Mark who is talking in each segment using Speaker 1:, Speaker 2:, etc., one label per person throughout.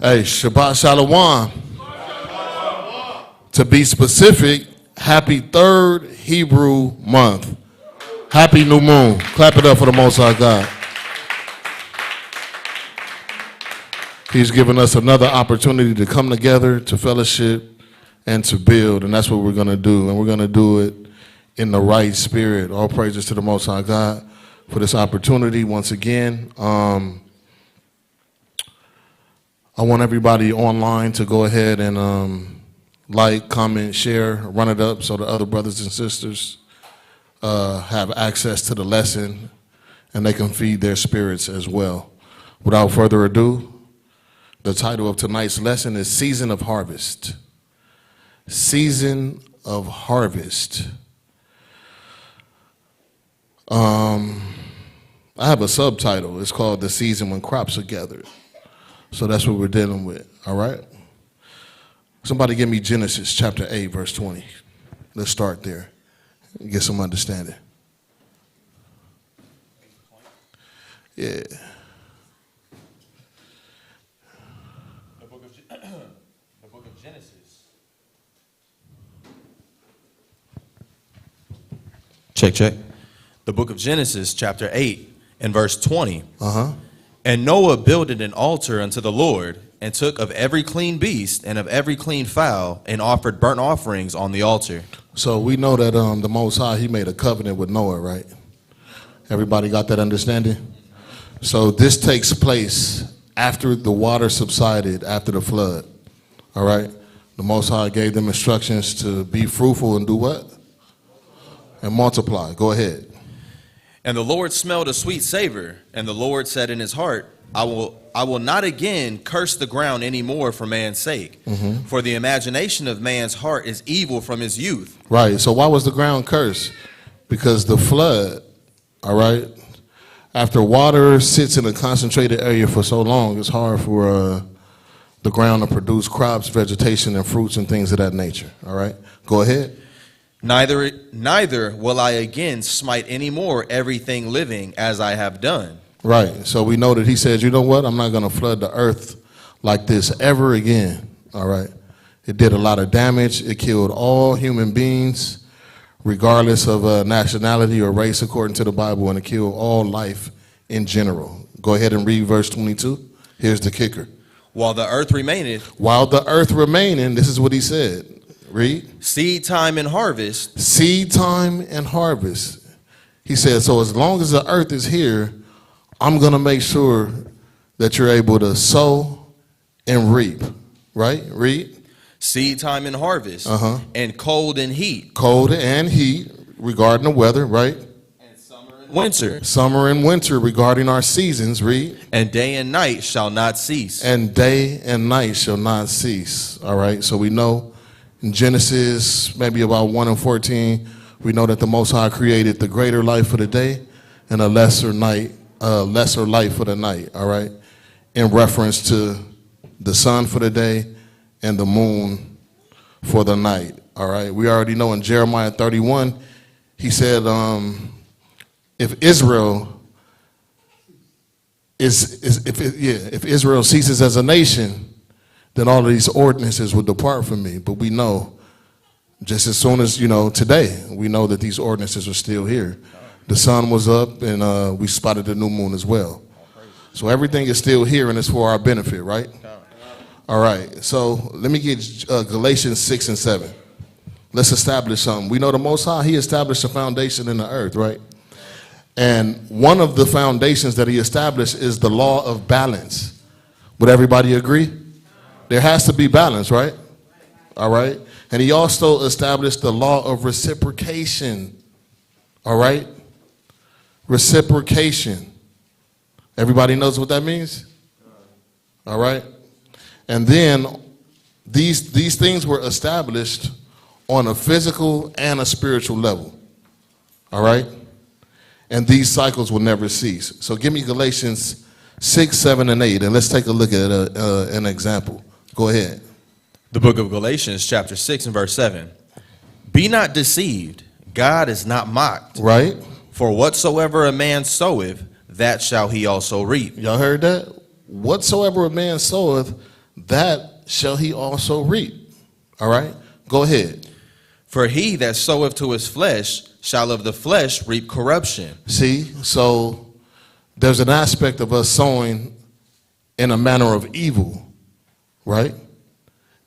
Speaker 1: Hey, Shabbat Shalom. To be specific, happy third Hebrew month. Happy new moon. Clap it up for the Most High God. He's given us another opportunity to come together, to fellowship, and to build. And that's what we're going to do. And we're going to do it in the right spirit. All praises to the Most High God for this opportunity once again. I want everybody online to go ahead and like, comment, share, run it up so the other brothers and sisters have access to the lesson and they can feed their spirits as well. Without further ado, the title of tonight's lesson is Season of Harvest. Season of Harvest. I have a subtitle. It's called The Season When Crops Are Gathered. So that's what we're dealing with, all right? Somebody give me Genesis chapter 8, verse 20. Let's start there and get some understanding. Yeah.
Speaker 2: The book of Genesis. Check. The book of Genesis, chapter 8, and verse 20. And Noah builded an altar unto the Lord, and took of every clean beast and of every clean fowl, and offered burnt offerings on the altar.
Speaker 1: So we know that the Most High, he made a covenant with Noah, right? Everybody got that understanding? So this takes place after the water subsided, after the flood, all right? The Most High gave them instructions to be fruitful and do what? And multiply. Go ahead.
Speaker 2: And the Lord smelled a sweet savor, and the Lord said in his heart, I will not again curse the ground any more for man's sake. For the imagination of man's heart is evil from his youth.
Speaker 1: Right. So why was the ground cursed? Because the flood, all right, after water sits in a concentrated area for so long, it's hard for the ground to produce crops, vegetation, and fruits and things of that nature. All right. Go ahead.
Speaker 2: Neither will I again smite any more everything living as I have done.
Speaker 1: Right. So we know that he said, you know what? I'm not going to flood the earth like this ever again. All right. It did a lot of damage. It killed all human beings, regardless of nationality or race, according to the Bible, and it killed all life in general. Go ahead and read verse 22. Here's the kicker.
Speaker 2: While the earth remaineth.
Speaker 1: While the earth remaineth, this is what he said. Read.
Speaker 2: Seed time and harvest.
Speaker 1: Seed time and harvest. He said, so as long as the earth is here, I'm going to make sure that you're able to sow and reap. Right? Read.
Speaker 2: Seed time and harvest. And cold and heat.
Speaker 1: Cold and heat regarding the weather, right?
Speaker 2: And summer and winter.
Speaker 1: Summer and winter regarding our seasons. Read.
Speaker 2: And day and night shall not cease.
Speaker 1: And day and night shall not cease. All right. So we know in Genesis, maybe about 1 and 14, we know that the Most High created the greater light for the day and a lesser light for the night, all right, in reference to the sun for the day and the moon for the night, all right. We already know in Jeremiah 31, he said, if Israel if Israel ceases as a nation, then all of these ordinances would depart from me. But we know, just as soon as, today, we know that these ordinances are still here. The sun was up, and we spotted the new moon as well. So everything is still here, and it's for our benefit, right? All right, so let me get Galatians 6 and 7. Let's establish something. We know the Most High, he established a foundation in the earth, right? And one of the foundations that he established is the law of balance. Would everybody agree? There has to be balance, right? All right. And he also established the law of reciprocation. All right. Reciprocation. Everybody knows what that means? All right. And then these things were established on a physical and a spiritual level. All right. And these cycles will never cease. So give me Galatians 6, 7, and 8, and let's take a look at an example. Go ahead.
Speaker 2: The book of Galatians, chapter 6 and verse 7. Be not deceived. God is not mocked.
Speaker 1: Right.
Speaker 2: For whatsoever a man soweth, that shall he also reap.
Speaker 1: Y'all heard that? Whatsoever a man soweth, that shall he also reap. All right? Go ahead.
Speaker 2: For he that soweth to his flesh shall of the flesh reap corruption.
Speaker 1: See, so there's an aspect of us sowing in a manner of evil, right?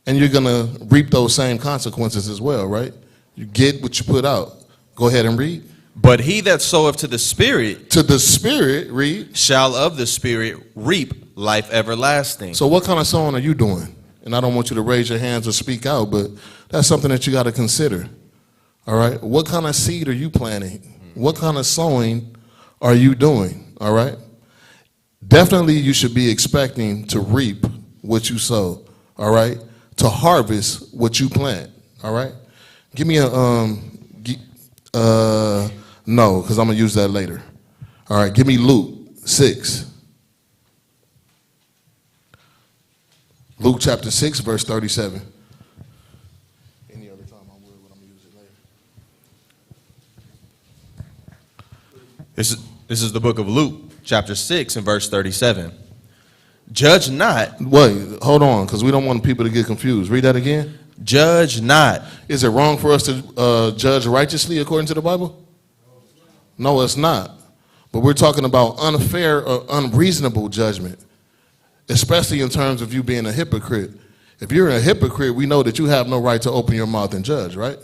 Speaker 1: And you're going to reap those same consequences as well, right? You get what you put out. Go ahead and read.
Speaker 2: But he that soweth to the Spirit
Speaker 1: To the Spirit, read.
Speaker 2: shall of the Spirit reap life everlasting.
Speaker 1: So what kind of sowing are you doing? And I don't want you to raise your hands or speak out, but that's something that you got to consider. All right? What kind of seed are you planting? What kind of sowing are you doing? All right? Definitely you should be expecting to reap what you sow. All right? To harvest what you plant. All right? Give me a no, because I'm going to use that later. All right, give me Luke 6. Luke chapter 6, verse 37. Any other time I would, but I'm going to use it later.
Speaker 2: This is the book of Luke, chapter 6 and verse 37. Judge not,
Speaker 1: Wait, hold on, because we don't want people to get confused. Read that again.
Speaker 2: judge not.
Speaker 1: Is it wrong for us to judge righteously according to the Bible? No, it's not. But we're talking about unfair or unreasonable judgment, especially in terms of you being a hypocrite. If you're a hypocrite, we know that you have no right to open your mouth and judge, right?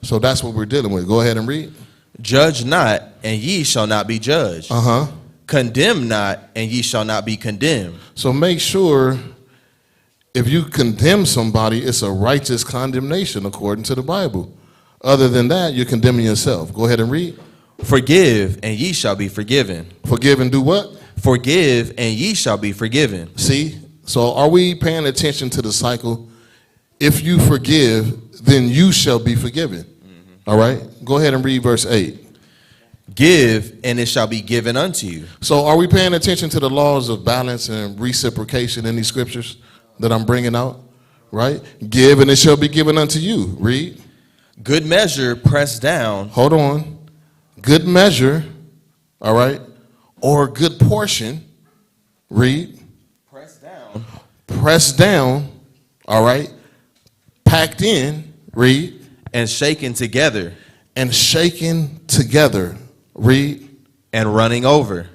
Speaker 1: So that's what we're dealing with. Go ahead and read.
Speaker 2: Judge not, and ye shall not be judged.
Speaker 1: Uh-huh.
Speaker 2: Condemn not, and ye shall not be condemned.
Speaker 1: So make sure if you condemn somebody, it's a righteous condemnation according to the Bible. Other than that, you're condemning yourself. Go ahead and read.
Speaker 2: Forgive, and ye shall be forgiven.
Speaker 1: Forgive and do what?
Speaker 2: Forgive, and ye shall be forgiven.
Speaker 1: See? So are we paying attention to the cycle? If you forgive, then you shall be forgiven. All right? Go ahead and read verse 8.
Speaker 2: Give, and it shall be given unto you.
Speaker 1: So are we paying attention to the laws of balance and reciprocation in these scriptures that I'm bringing out? Right? Give, and it shall be given unto you. Read.
Speaker 2: Good measure, pressed down.
Speaker 1: Hold on. Good measure, all right, or good portion. Read.
Speaker 2: Pressed down.
Speaker 1: Pressed down, all right, packed in. Read.
Speaker 2: And shaken together.
Speaker 1: And shaken together. Read.
Speaker 2: And running over.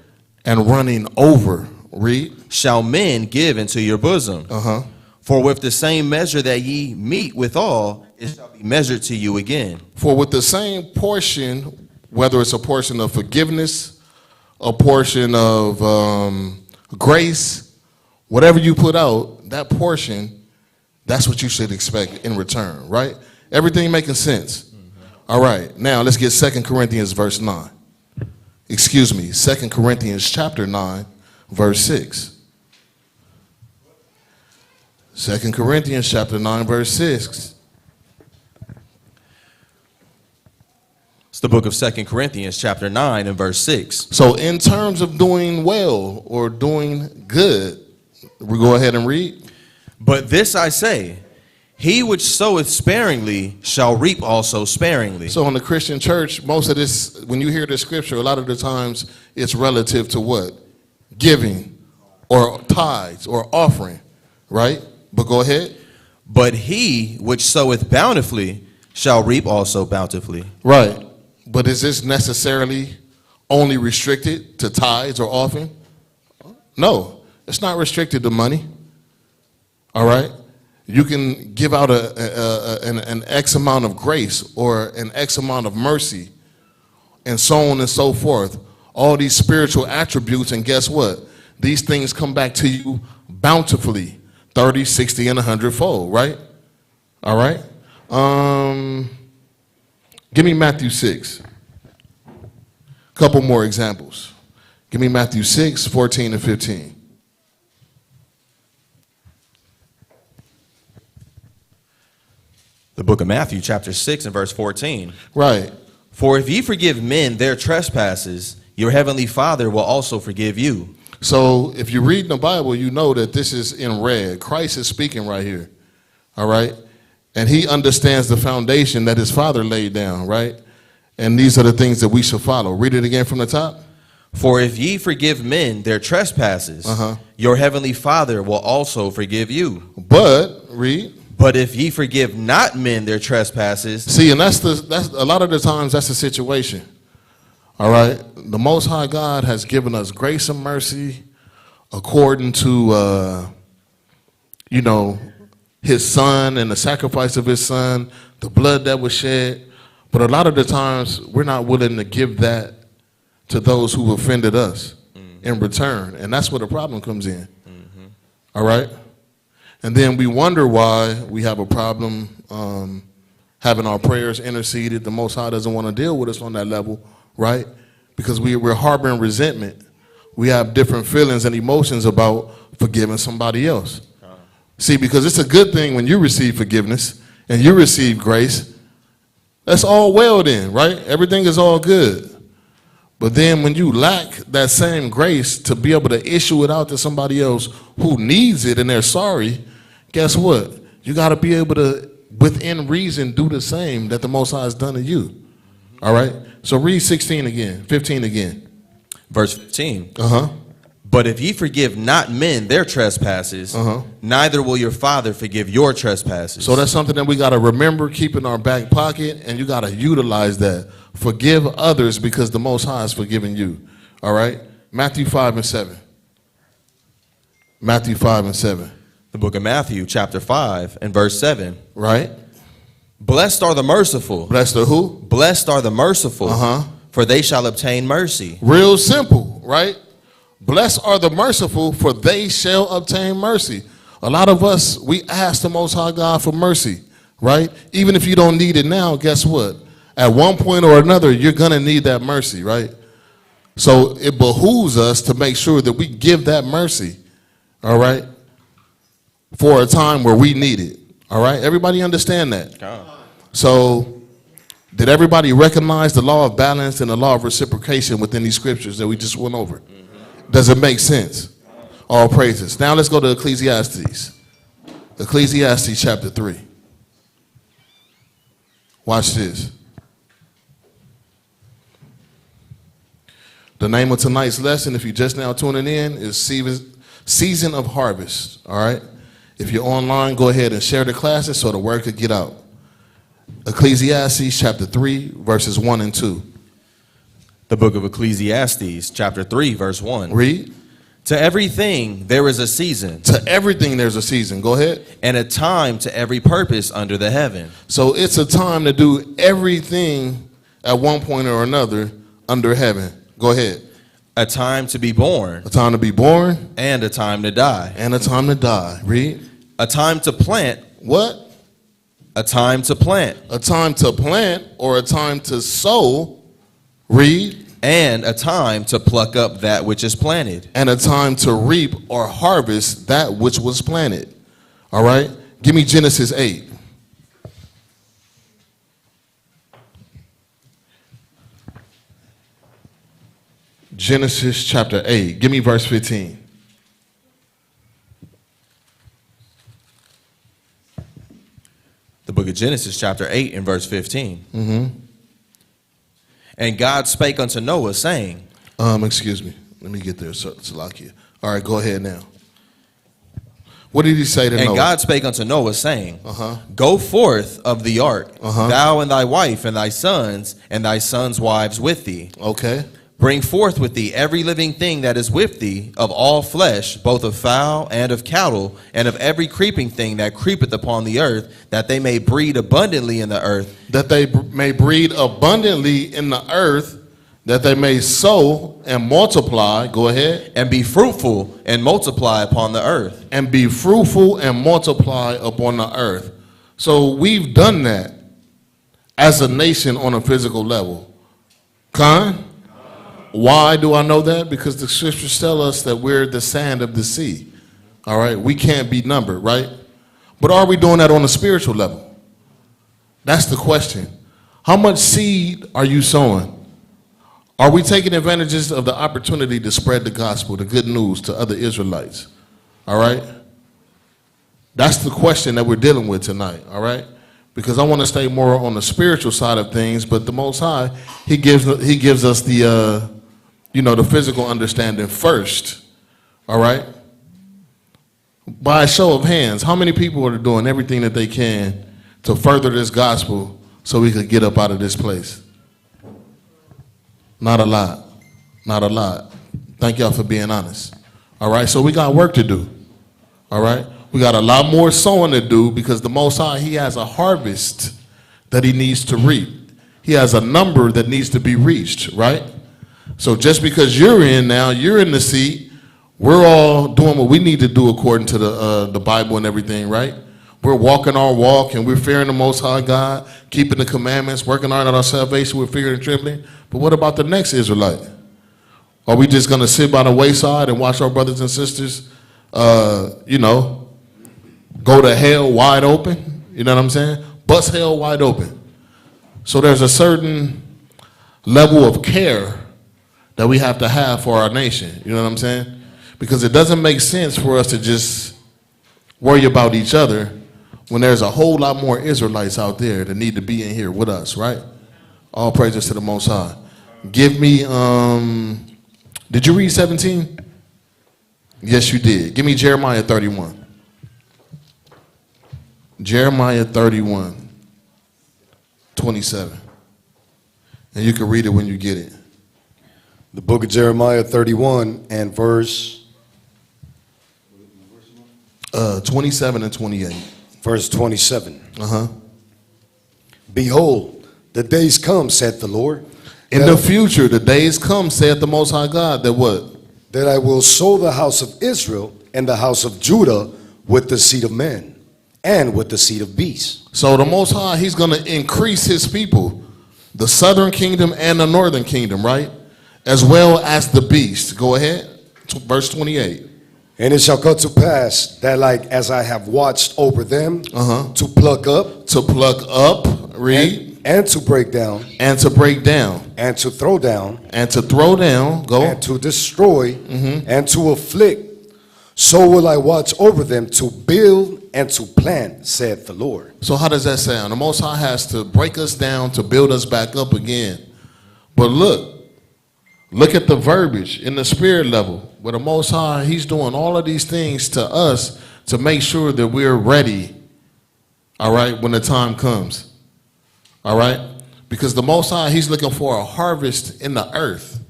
Speaker 1: And running over. Read.
Speaker 2: Shall men give into your bosom.
Speaker 1: Uh-huh.
Speaker 2: For with the same measure that ye meet withal, it shall be measured to you again.
Speaker 1: For with the same portion, whether it's a portion of forgiveness, a portion of grace, whatever you put out, that portion, that's what you should expect in return, right? Everything making sense. All right, now let's get 2 Corinthians verse 9. Excuse me, 2 Corinthians chapter 9, verse 6. 2 Corinthians chapter 9, verse 6.
Speaker 2: It's the book of 2 Corinthians chapter 9 and verse 6.
Speaker 1: So in terms of doing well or doing good, we go ahead and read.
Speaker 2: But this I say, he which soweth sparingly shall reap also sparingly.
Speaker 1: So in the Christian church, most of this, when you hear this scripture, a lot of the times it's relative to what? Giving or tithes or offering, right? But go ahead.
Speaker 2: But he which soweth bountifully shall reap also bountifully.
Speaker 1: Right. But is this necessarily only restricted to tithes or offering? No, it's not restricted to money. All right. You can give out an X amount of grace or an X amount of mercy and so on and so forth. All these spiritual attributes, and guess what? These things come back to you bountifully, 30, 60, and 100-fold, right? All right. Give me Matthew 6. Couple more examples. Give me Matthew 6, 14 and 15.
Speaker 2: The book of Matthew chapter 6 and verse 14.
Speaker 1: Right.
Speaker 2: For if ye forgive men their trespasses, your heavenly Father will also forgive you.
Speaker 1: So if you read the Bible, you know that this is in red. Christ is speaking right here. All right. And he understands the foundation that his Father laid down, right? And these are the things that we should follow. Read it again from the top.
Speaker 2: For if ye forgive men their trespasses, your heavenly Father will also forgive you.
Speaker 1: But, read.
Speaker 2: But if ye forgive not men their trespasses,
Speaker 1: See, and that's a lot of the times that's the situation. All right? The Most High God has given us grace and mercy according to, his son and the sacrifice of his son, the blood that was shed. But a lot of the times we're not willing to give that to those who offended us in return. And that's where the problem comes in. All right? And then we wonder why we have a problem having our prayers interceded. The Most High doesn't want to deal with us on that level, right? Because we're harboring resentment. We have different feelings and emotions about forgiving somebody else. See, because it's a good thing when you receive forgiveness and you receive grace. That's all well then, right? Everything is all good. But then when you lack that same grace to be able to issue it out to somebody else who needs it and they're sorry, guess what? You got to be able to, within reason, do the same that the Most High has done to you. All right? So read 15 again.
Speaker 2: Verse 15.
Speaker 1: Uh-huh.
Speaker 2: But if ye forgive not men their trespasses, neither will your Father forgive your trespasses.
Speaker 1: So that's something that we got to remember, keep in our back pocket, and you got to utilize that. Forgive others because the Most High has forgiven you. All right? Matthew 5 and 7. Matthew 5 and 7.
Speaker 2: The book of Matthew, chapter 5, and verse 7.
Speaker 1: Right?
Speaker 2: Blessed are the merciful.
Speaker 1: Blessed the who?
Speaker 2: Blessed are the merciful, for they shall obtain mercy.
Speaker 1: Real simple, right? Blessed are the merciful, for they shall obtain mercy. A lot of us, we ask the Most High God for mercy, right? Even if you don't need it now, guess what? At one point or another, you're going to need that mercy, right? So it behooves us to make sure that we give that mercy, all right, for a time where we need it, all right? Everybody understand that? So did everybody recognize the law of balance and the law of reciprocation within these scriptures that we just went over? Does it make sense? All praises. Now let's go to Ecclesiastes. Ecclesiastes chapter 3. Watch this. The name of tonight's lesson, if you're just now tuning in, is Season of Harvest. All right? If you're online, go ahead and share the classes so the word could get out. Ecclesiastes chapter 3, verses 1 and 2.
Speaker 2: The book of Ecclesiastes, chapter 3, verse 1.
Speaker 1: Read.
Speaker 2: To everything there is a season.
Speaker 1: To everything there's a season. Go ahead.
Speaker 2: And a time to every purpose under the heaven.
Speaker 1: So it's a time to do everything at one point or another under heaven. Go ahead.
Speaker 2: A time to be born.
Speaker 1: A time to be born.
Speaker 2: And a time to die.
Speaker 1: And a time to die. Read.
Speaker 2: A time to plant.
Speaker 1: What?
Speaker 2: A time to plant.
Speaker 1: A time to plant or a time to sow. Read.
Speaker 2: And a time to pluck up that which is planted.
Speaker 1: And a time to reap or harvest that which was planted. All right? Give me Genesis 8. Genesis chapter 8. Give me verse 15.
Speaker 2: The book of Genesis chapter 8 and verse 15. And God spake unto Noah, saying.
Speaker 1: Excuse me. Let me get there, Salakia. All right, go ahead now. What did he say to Noah?
Speaker 2: And God spake unto Noah, saying, Go forth of the ark, thou and thy wife and thy sons' wives with thee.
Speaker 1: Okay.
Speaker 2: Bring forth with thee every living thing that is with thee, of all flesh, both of fowl and of cattle, and of every creeping thing that creepeth upon the earth, that they may breed abundantly in the earth.
Speaker 1: That they may breed abundantly in the earth, that they may sow and multiply. Go ahead.
Speaker 2: And be fruitful and multiply upon the earth.
Speaker 1: And be fruitful and multiply upon the earth. So we've done that as a nation on a physical level. Khan? Why do I know that? Because the scriptures tell us that we're the sand of the sea. All right? We can't be numbered, right? But are we doing that on a spiritual level? That's the question. How much seed are you sowing? Are we taking advantages of the opportunity to spread the gospel, the good news to other Israelites? All right? That's the question that we're dealing with tonight, all right? Because I want to stay more on the spiritual side of things, but the Most High, He gives us the the physical understanding first. All right? By a show of hands, how many people are doing everything that they can to further this gospel so we could get up out of this place? Not a lot. Not a lot. Thank y'all for being honest. All right, so we got work to do. All right? We got a lot more sowing to do because the Most High, he has a harvest that he needs to reap. He has a number that needs to be reached, right? So just because you're in now, you're in the seat, we're all doing what we need to do according to the Bible and everything, right? We're walking our walk and we're fearing the Most High God, keeping the commandments, working on our salvation with fear and trembling. But what about the next Israelite? Are we just going to sit by the wayside and watch our brothers and sisters, go to hell wide open? You know what I'm saying? Bust hell wide open. So there's a certain level of care that we have to have for our nation. You know what I'm saying? Because it doesn't make sense for us to just worry about each other when there's a whole lot more Israelites out there that need to be in here with us, right? All praises to the Most High. Give me, did you read 17? Yes, you did. Give me Jeremiah 31. Jeremiah 31, 27. And you can read it when you get it.
Speaker 3: The book of Jeremiah 31 and verse
Speaker 1: 27 and 28.
Speaker 3: Verse 27.
Speaker 1: Uh-huh.
Speaker 3: Behold, the days come, saith the Lord,
Speaker 1: In the future, the days come, saith the Most High God, that what?
Speaker 3: that I will sow the house of Israel and the house of Judah with the seed of men and with the seed of beasts.
Speaker 1: So the Most High, he's going to increase his people, the southern kingdom and the northern kingdom, right? As well as the beast. Go ahead. Verse 28.
Speaker 3: And it shall come to pass that like as I have watched over them to pluck up,
Speaker 1: To pluck up, read,
Speaker 3: and to break down,
Speaker 1: and to break down,
Speaker 3: and to throw down,
Speaker 1: and to throw down, go,
Speaker 3: and to destroy, and to afflict, so will I watch over them to build and to plant, saith the Lord.
Speaker 1: So how does that sound? The Most High has to break us down to build us back up again. But look at the verbiage in the spirit level, where the Most High, he's doing all of these things to us to make sure that we're ready, all right, when the time comes, all right? Because the Most High, he's looking for a harvest in the earth,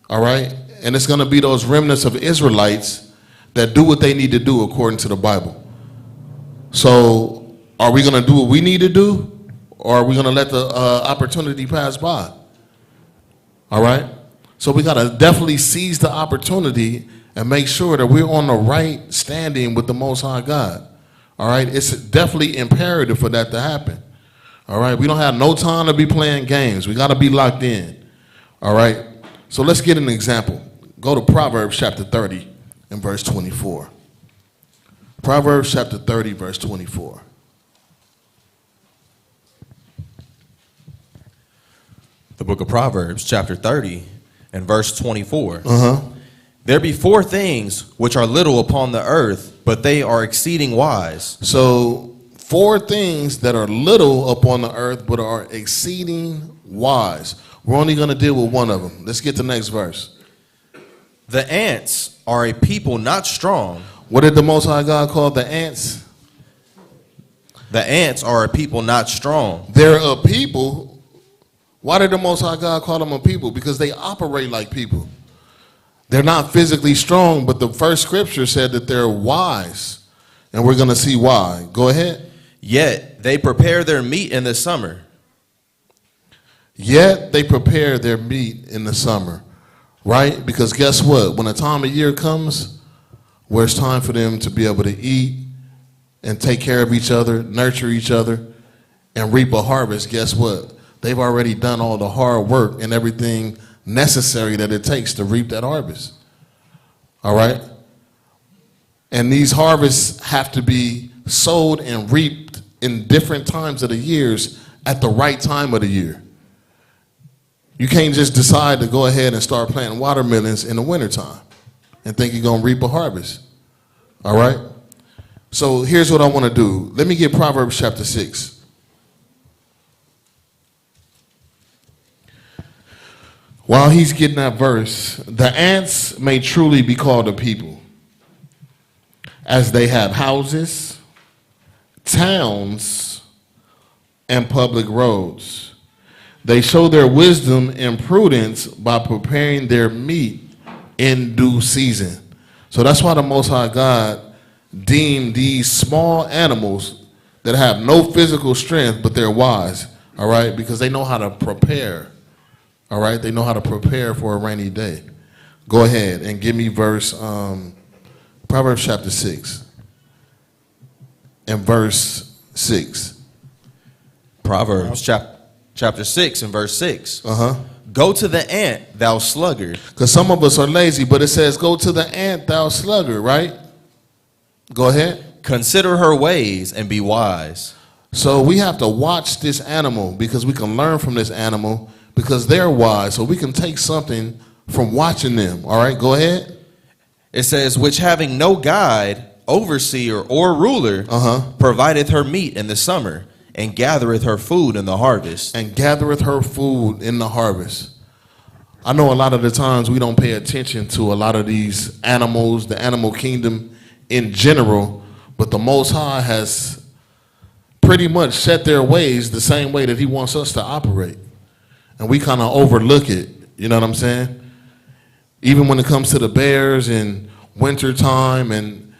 Speaker 1: all right? And it's going to be those remnants of Israelites that do what they need to do according to the Bible. So are we going to do what we need to do, or are we going to let the opportunity pass by? All right? So we got to definitely seize the opportunity and make sure that we're on the right standing with the Most High God. All right? It's definitely imperative for that to happen. All right? We don't have no time to be playing games. We got to be locked in. All right? So let's get an example. Go to Proverbs chapter 30 and verse 24. Proverbs chapter 30, verse 24.
Speaker 2: The book of Proverbs, chapter 30, and verse 24.
Speaker 1: Uh-huh.
Speaker 2: There be four things which are little upon the earth, but they are exceeding wise.
Speaker 1: So, four things that are little upon the earth, but are exceeding wise. We're only going to deal with one of them. Let's get to the next verse.
Speaker 2: The ants are a people not strong.
Speaker 1: What did the Most High God call the ants?
Speaker 2: The ants are a people not strong.
Speaker 1: They're a people. Why did the Most High God call them a people? Because they operate like people. They're not physically strong, but the first scripture said that they're wise. And we're going to see why. Go ahead.
Speaker 2: Yet they prepare their meat in the summer.
Speaker 1: Yet they prepare their meat in the summer. Right? Because guess what? When a time of year comes where it's time for them to be able to eat and take care of each other, nurture each other, and reap a harvest, guess what? They've already done all the hard work and everything necessary that it takes to reap that harvest. All right? And these harvests have to be sowed and reaped in different times of the years at the right time of the year. You can't just decide to go ahead and start planting watermelons in the wintertime and think you're going to reap a harvest. All right? So here's what I want to do. Let me get Proverbs chapter 6. While he's getting that verse, the ants may truly be called a people, as they have houses, towns, and public roads. They show their wisdom and prudence by preparing their meat in due season. So that's why the Most High God deemed these small animals that have no physical strength, but they're wise, all right, because they know how to prepare, all right? They know how to prepare for a rainy day. Go ahead and give me verse, Proverbs chapter 6 and verse 6.
Speaker 2: Proverbs chapter 6 and verse 6.
Speaker 1: Uh-huh.
Speaker 2: Go to the ant, thou sluggard.
Speaker 1: Because some of us are lazy, but it says, go to the ant, thou sluggard, right? Go ahead.
Speaker 2: Consider her ways and be wise.
Speaker 1: So we have to watch this animal because we can learn from this animal because they're wise. So we can take something from watching them. All right, go ahead.
Speaker 2: It says, which having no guide, overseer, or ruler, provideth her meat in the summer, and gathereth her food in the harvest.
Speaker 1: And gathereth her food in the harvest. I know a lot of the times we don't pay attention to a lot of these animals, the animal kingdom in general, but the Most High has pretty much set their ways the same way that he wants us to operate. And we kind of overlook it, you know what I'm saying? Even when it comes to the bears in wintertime and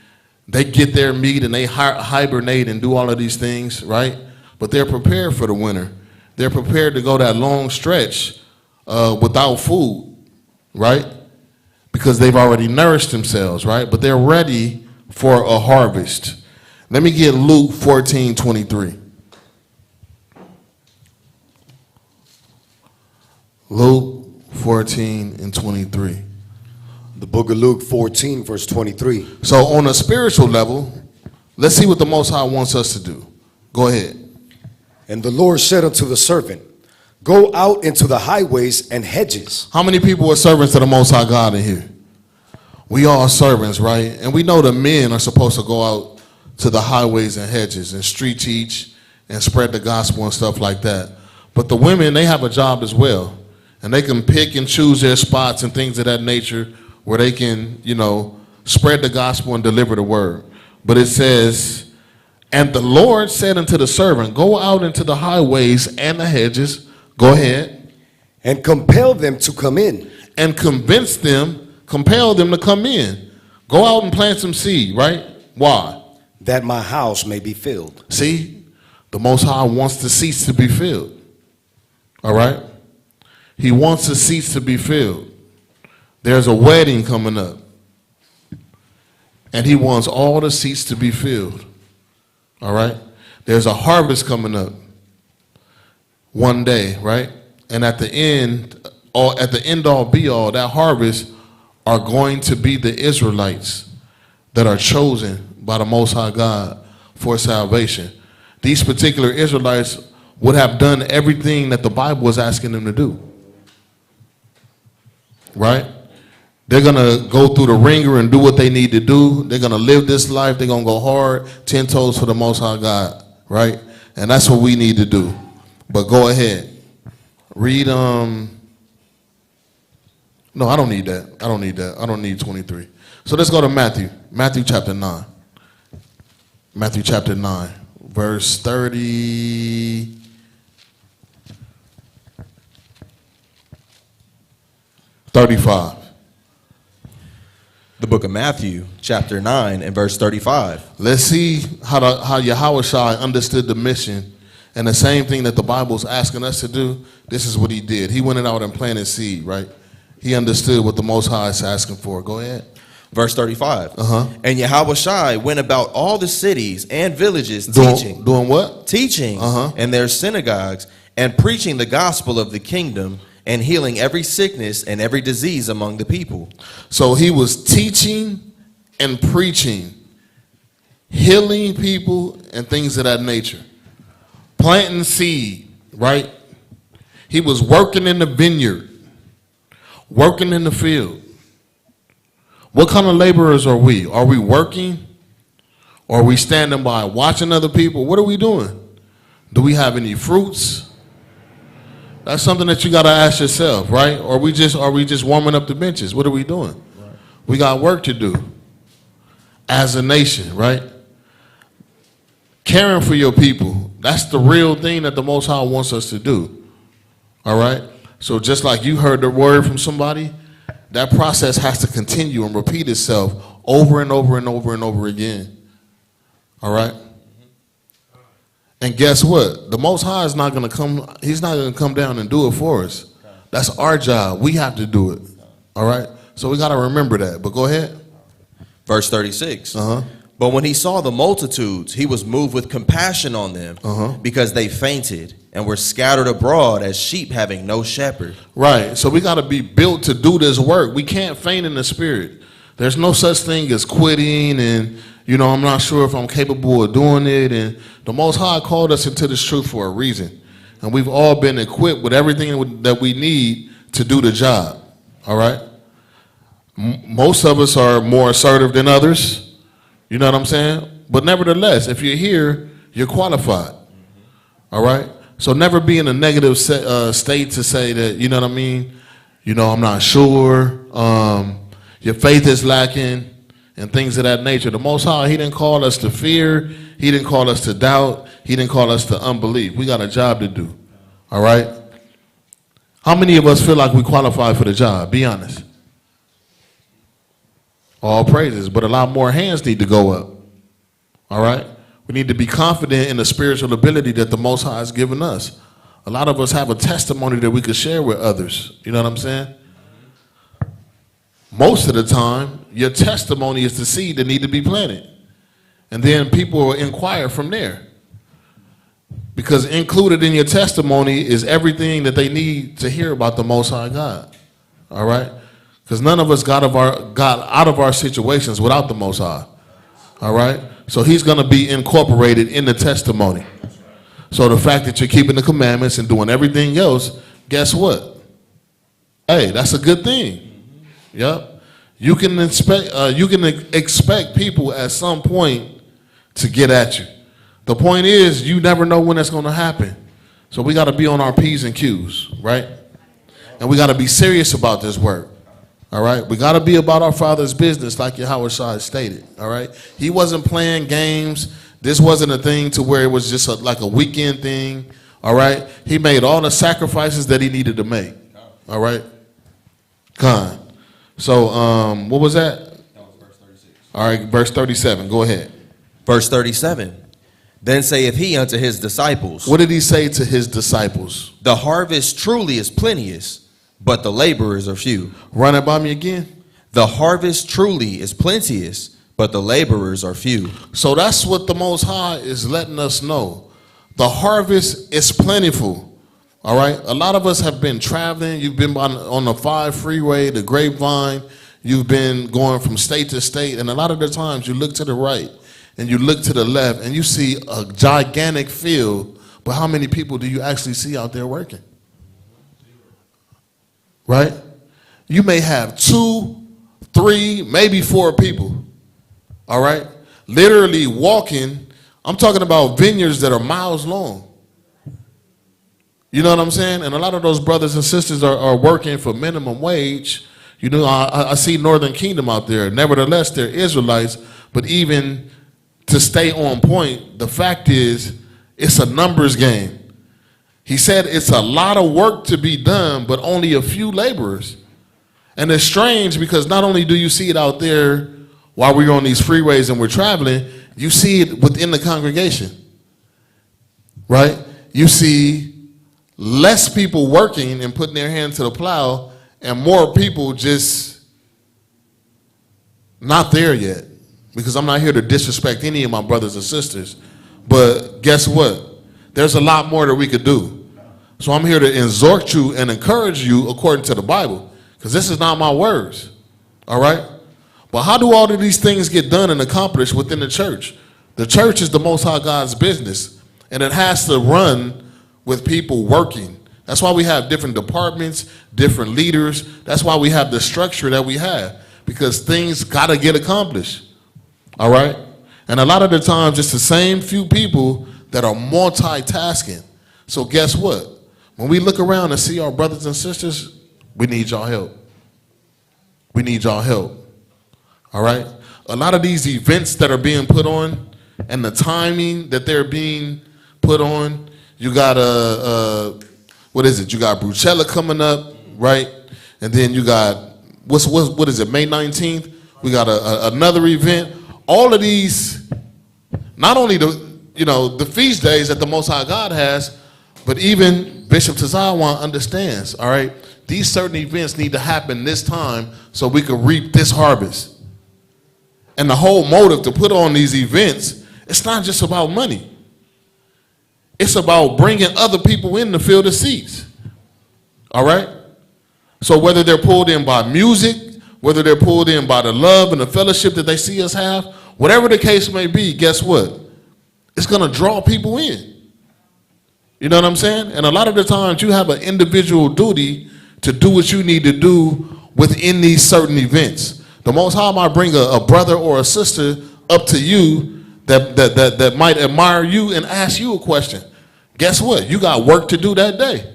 Speaker 1: they get their meat and they hibernate and do all of these things, right? But they're prepared for the winter. They're prepared to go that long stretch without food, right? Because they've already nourished themselves, right? But they're ready for a harvest. Let me get Luke 14:23. Luke 14:23.
Speaker 3: The book of Luke 14, verse 23.
Speaker 1: So on a spiritual level, let's see what the Most High wants us to do. Go ahead.
Speaker 3: And the Lord said unto the servant, go out into the highways and hedges.
Speaker 1: How many people are servants to the Most High God in here? We all servants, right? And we know the men are supposed to go out to the highways and hedges and street teach and spread the gospel and stuff like that. But the women, they have a job as well. And they can pick and choose their spots and things of that nature where they can, you know, spread the gospel and deliver the word. But it says, and the Lord said unto the servant, go out into the highways and the hedges. Go ahead.
Speaker 3: And compel them to come in.
Speaker 1: And convince them, compel them to come in. Go out and plant some seed, right? Why?
Speaker 3: That my house may be filled.
Speaker 1: See, the Most High wants the seats to be filled. All right? He wants the seats to be filled. There's a wedding coming up. And he wants all the seats to be filled. All right? There's a harvest coming up one day, right? And at the end all be all, that harvest are going to be the Israelites that are chosen by the Most High God for salvation. These particular Israelites would have done everything that the Bible was asking them to do. Right? They're going to go through the ringer and do what they need to do. They're going to live this life. They're going to go hard, 10 toes for the Most High God. Right? And that's what we need to do. But go ahead. Read, no, I don't need that. I don't need that. I don't need 23. So let's go to Matthew. Matthew chapter 9. Matthew chapter 9, verse 30. 35.
Speaker 2: The book of Matthew, chapter 9 and verse 35.
Speaker 1: Let's see how Yahweh Shai understood the mission. And the same thing that the Bible's asking us to do, this is what he did. He went out and planted seed, right? He understood what the Most High is asking for. Go ahead.
Speaker 2: Verse 35. And Yahweh Shai went about all the cities and villages teaching.
Speaker 1: Doing what?
Speaker 2: Teaching in their synagogues and preaching the gospel of the kingdom and healing every sickness and every disease among the people.
Speaker 1: So he was teaching and preaching, healing people and things of that nature. Planting seed, right? He was working in the vineyard, working in the field. What kind of laborers are we? Are we working? Or are we standing by watching other people? What are we doing? Do we have any fruits? That's something that you got to ask yourself, right? Or are we just warming up the benches? What are we doing? Right. We got work to do as a nation, right? Caring for your people. That's the real thing that the Most High wants us to do. All right? So just like you heard the word from somebody, that process has to continue and repeat itself over and over and over and over again. All right? And guess what? The Most High is not going to come, he's not going to come down and do it for us. That's our job. We have to do it. All right? So we got to remember that. But go ahead.
Speaker 2: Verse 36. But when he saw the multitudes, he was moved with compassion on them because they fainted and were scattered abroad as sheep having no shepherd.
Speaker 1: Right. So we got to be built to do this work. We can't faint in the spirit. There's no such thing as quitting and, I'm not sure if I'm capable of doing it. And the Most High called us into this truth for a reason. And we've all been equipped with everything that we need to do the job. All right? Most of us are more assertive than others. You know what I'm saying? But nevertheless, if you're here, you're qualified. All right? So never be in a negative state to say that, you know what I mean? I'm not sure. Your faith is lacking and things of that nature. The Most High, he didn't call us to fear. He didn't call us to doubt. He didn't call us to unbelief. We got a job to do. All right? How many of us feel like we qualify for the job? Be honest. All praises, but a lot more hands need to go up. All right? We need to be confident in the spiritual ability that the Most High has given us. A lot of us have a testimony that we could share with others. You know what I'm saying? Most of the time, your testimony is the seed that need to be planted. And then people will inquire from there. Because included in your testimony is everything that they need to hear about the Most High God. All right? Because none of us got out of our situations without the Most High. All right? So he's going to be incorporated in the testimony. So the fact that you're keeping the commandments and doing everything else, guess what? Hey, that's a good thing. Yep. You can expect people at some point to get at you. The point is, you never know when that's going to happen. So we got to be on our P's and Q's, right? And we got to be serious about this work. All right, we got to be about our Father's business, like Yahweh Shai stated. All right, he wasn't playing games. This wasn't a thing to where it was just like a weekend thing. All right, he made all the sacrifices that he needed to make. All right, Khan. So, what was that? That was verse 36. All right, verse 37. Go ahead.
Speaker 2: Verse 37. Then saith he unto his disciples.
Speaker 1: What did he say to his disciples?
Speaker 2: The harvest truly is plenteous, but the laborers are few.
Speaker 1: Run it by me again.
Speaker 2: The harvest truly is plenteous, but the laborers are few.
Speaker 1: So that's what the Most High is letting us know. The harvest is plentiful. All right. A lot of us have been traveling. You've been on the 5 freeway, the Grapevine. You've been going from state to state. And a lot of the times you look to the right and you look to the left and you see a gigantic field. But how many people do you actually see out there working? Right? You may have 2, 3, maybe 4 people. All right? Literally walking. I'm talking about vineyards that are miles long. You know what I'm saying? And a lot of those brothers and sisters are working for minimum wage. I see Northern Kingdom out there. Nevertheless, they're Israelites. But even to stay on point, the fact is, it's a numbers game. He said it's a lot of work to be done, but only a few laborers. And it's strange because not only do you see it out there while we're on these freeways and we're traveling, you see it within the congregation. Right? You see less people working and putting their hand to the plow and more people just not there yet. Because I'm not here to disrespect any of my brothers and sisters. But guess what? There's a lot more that we could do. So I'm here to exhort you and encourage you according to the Bible. Because this is not my words. All right? But how do all of these things get done and accomplished within the church? The church is the Most High God's business. And it has to run with people working. That's why we have different departments, different leaders. That's why we have the structure that we have. Because things got to get accomplished. All right? And a lot of the times, it's the same few people that are multitasking. So guess what? When we look around and see our brothers and sisters, we need y'all help. We need y'all help. All right? A lot of these events that are being put on and the timing that they're being put on, you got what is it? You got Brucella coming up, right? And then you got, what is it, May 19th? We got another event. All of these, not only the feast days that the Most High God has, but even Bishop Tazawan understands, all right? These certain events need to happen this time so we can reap this harvest. And the whole motive to put on these events, it's not just about money. It's about bringing other people in to fill the seats. All right? So whether they're pulled in by music, whether they're pulled in by the love and the fellowship that they see us have, whatever the case may be, guess what? It's going to draw people in. You know what I'm saying? And a lot of the times you have an individual duty to do what you need to do within these certain events. The Most High might bring a brother or a sister up to you that might admire you and ask you a question. Guess what? You got work to do that day.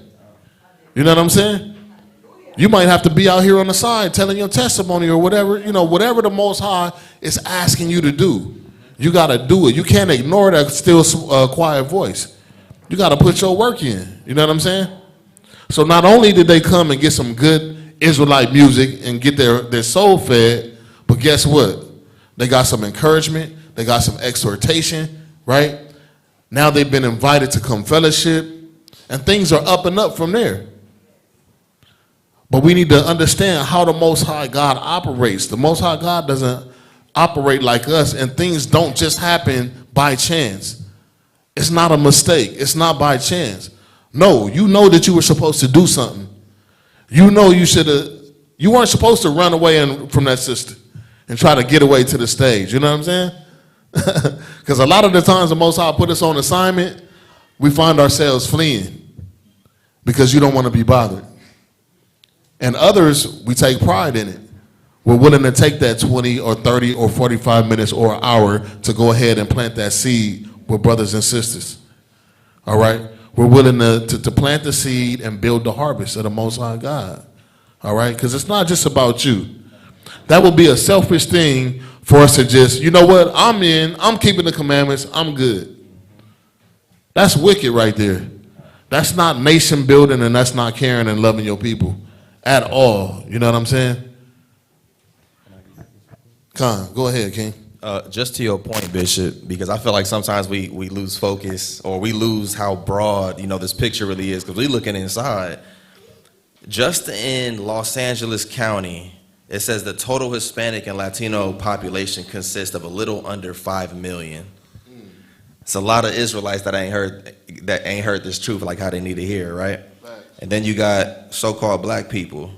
Speaker 1: You know what I'm saying? You might have to be out here on the side telling your testimony or whatever, whatever the Most High is asking you to do. You got to do it. You can't ignore that still quiet voice. You got to put your work in. You know what I'm saying? So not only did they come and get some good Israelite music and get their soul fed, but guess what? They got some encouragement. They got some exhortation, right? Now they've been invited to come fellowship, and things are up and up from there. But we need to understand how the Most High God operates. The Most High God doesn't operate like us, and things don't just happen by chance. It's not a mistake. It's not by chance. No, you know that you were supposed to do something. You know you weren't supposed to run away from that sister and try to get away to the stage. You know what I'm saying? Because a lot of the times the Most High put us on assignment, we find ourselves fleeing because you don't want to be bothered. And others, we take pride in it. We're willing to take that 20 or 30 or 45 minutes or an hour to go ahead and plant that seed with brothers and sisters. All right? We're willing to plant the seed and build the harvest of the Most High God. All right? Because it's not just about you. That would be a selfish thing for us to just, you know what, I'm keeping the commandments, I'm good. That's wicked right there. That's not nation building, and that's not caring and loving your people at all. You know what I'm saying? Khan, go ahead, King.
Speaker 2: Just to your point, Bishop, because I feel like sometimes we lose focus, or we lose how broad, this picture really is, because we're looking inside. Just in Los Angeles County, it says the total Hispanic and Latino population consists of a little under 5 million. It's a lot of Israelites that ain't heard this truth like how they need to hear, right? And then you got so-called black people.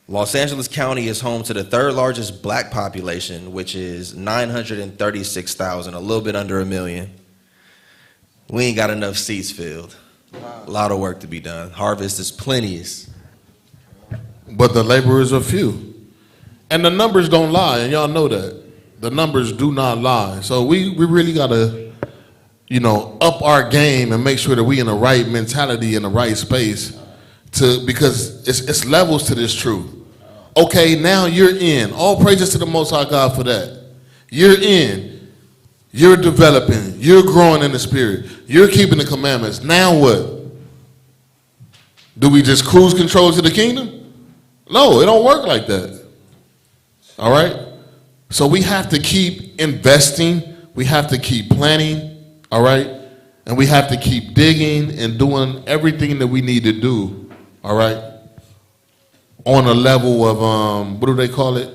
Speaker 2: Los Angeles County is home to the third largest black population, which is 936,000, a little bit under 1 million. We ain't got enough seats filled. A lot of work to be done. Harvest is plenteous.
Speaker 1: But the laborers are few. And the numbers don't lie, and y'all know that. The numbers do not lie. So we really got to, up our game and make sure that we in the right mentality, in the right space, because it's levels to this truth. Okay, now you're in. All praises to the Most High God for that. You're in. You're developing. You're growing in the Spirit. You're keeping the commandments. Now what? Do we just cruise control to the kingdom? No, it don't work like that. All right? So we have to keep investing. We have to keep planning. All right? And we have to keep digging and doing everything that we need to do. All right? On a level of, what do they call it?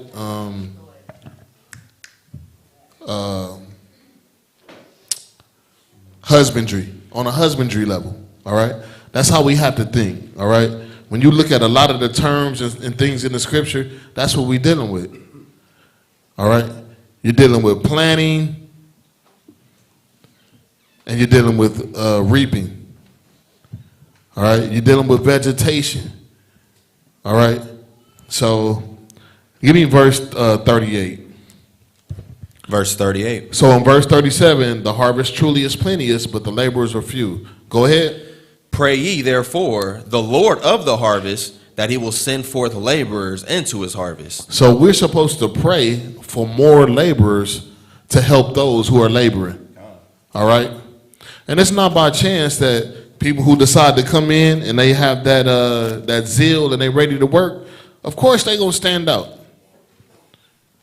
Speaker 1: Husbandry. On a husbandry level. All right? That's how we have to think. All right? When you look at a lot of the terms and things in the scripture, that's what we're dealing with. All right? You're dealing with planning, and you're dealing with reaping. All right? You're dealing with vegetation. All right? So, give me verse 38.
Speaker 2: Verse 38.
Speaker 1: So in verse 37, the harvest truly is plenteous, but the laborers are few. Go ahead.
Speaker 2: Pray ye therefore the Lord of the harvest that he will send forth laborers into his harvest.
Speaker 1: So we're supposed to pray for more laborers to help those who are laboring. All right? And it's not by chance that people who decide to come in and they have that zeal and they're ready to work, of course they're going to stand out.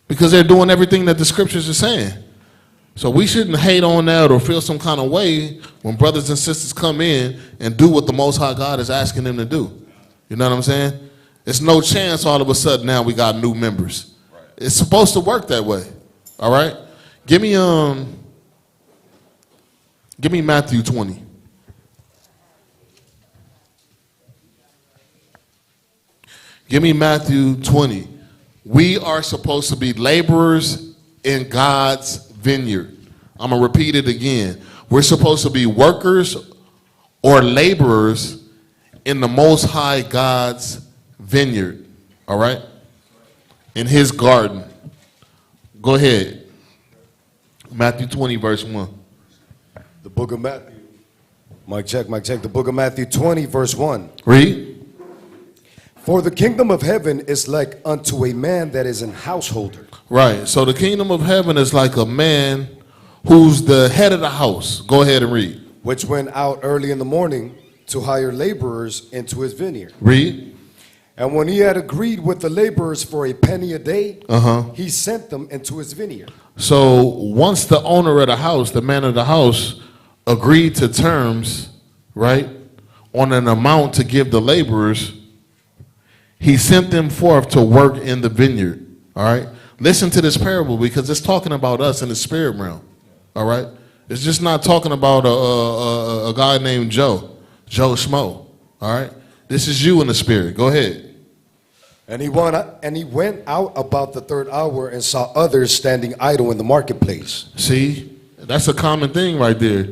Speaker 1: Because they're doing everything that the scriptures are saying. So we shouldn't hate on that or feel some kind of way when brothers and sisters come in and do what the Most High God is asking them to do. You know what I'm saying? It's no chance all of a sudden now we got new members. Right. It's supposed to work that way. All right? Give me Matthew 20. Give me Matthew 20. We are supposed to be laborers in God's vineyard. I'm going to repeat it again. We're supposed to be workers or laborers in the Most High God's vineyard. All right? In his garden. Go ahead. Matthew 20, verse 1.
Speaker 3: The book of Matthew. Mic check. The book of Matthew 20, verse 1.
Speaker 1: Read.
Speaker 3: For the kingdom of heaven is like unto a man that is an householder.
Speaker 1: Right. So the kingdom of heaven is like a man who's the head of the house. Go ahead and read.
Speaker 3: Which went out early in the morning to hire laborers into his vineyard.
Speaker 1: Read.
Speaker 3: And when he had agreed with the laborers for a penny a day, he sent them into his vineyard.
Speaker 1: So once the owner of the house, the man of the house, agreed to terms, right, on an amount to give the laborers, he sent them forth to work in the vineyard. All right. Listen to this parable because it's talking about us in the spirit realm. All right. It's just not talking about a guy named Joe Schmo. All right. This is you in the spirit. Go ahead.
Speaker 3: And he went out about the third hour and saw others standing idle in the marketplace.
Speaker 1: See, that's a common thing right there.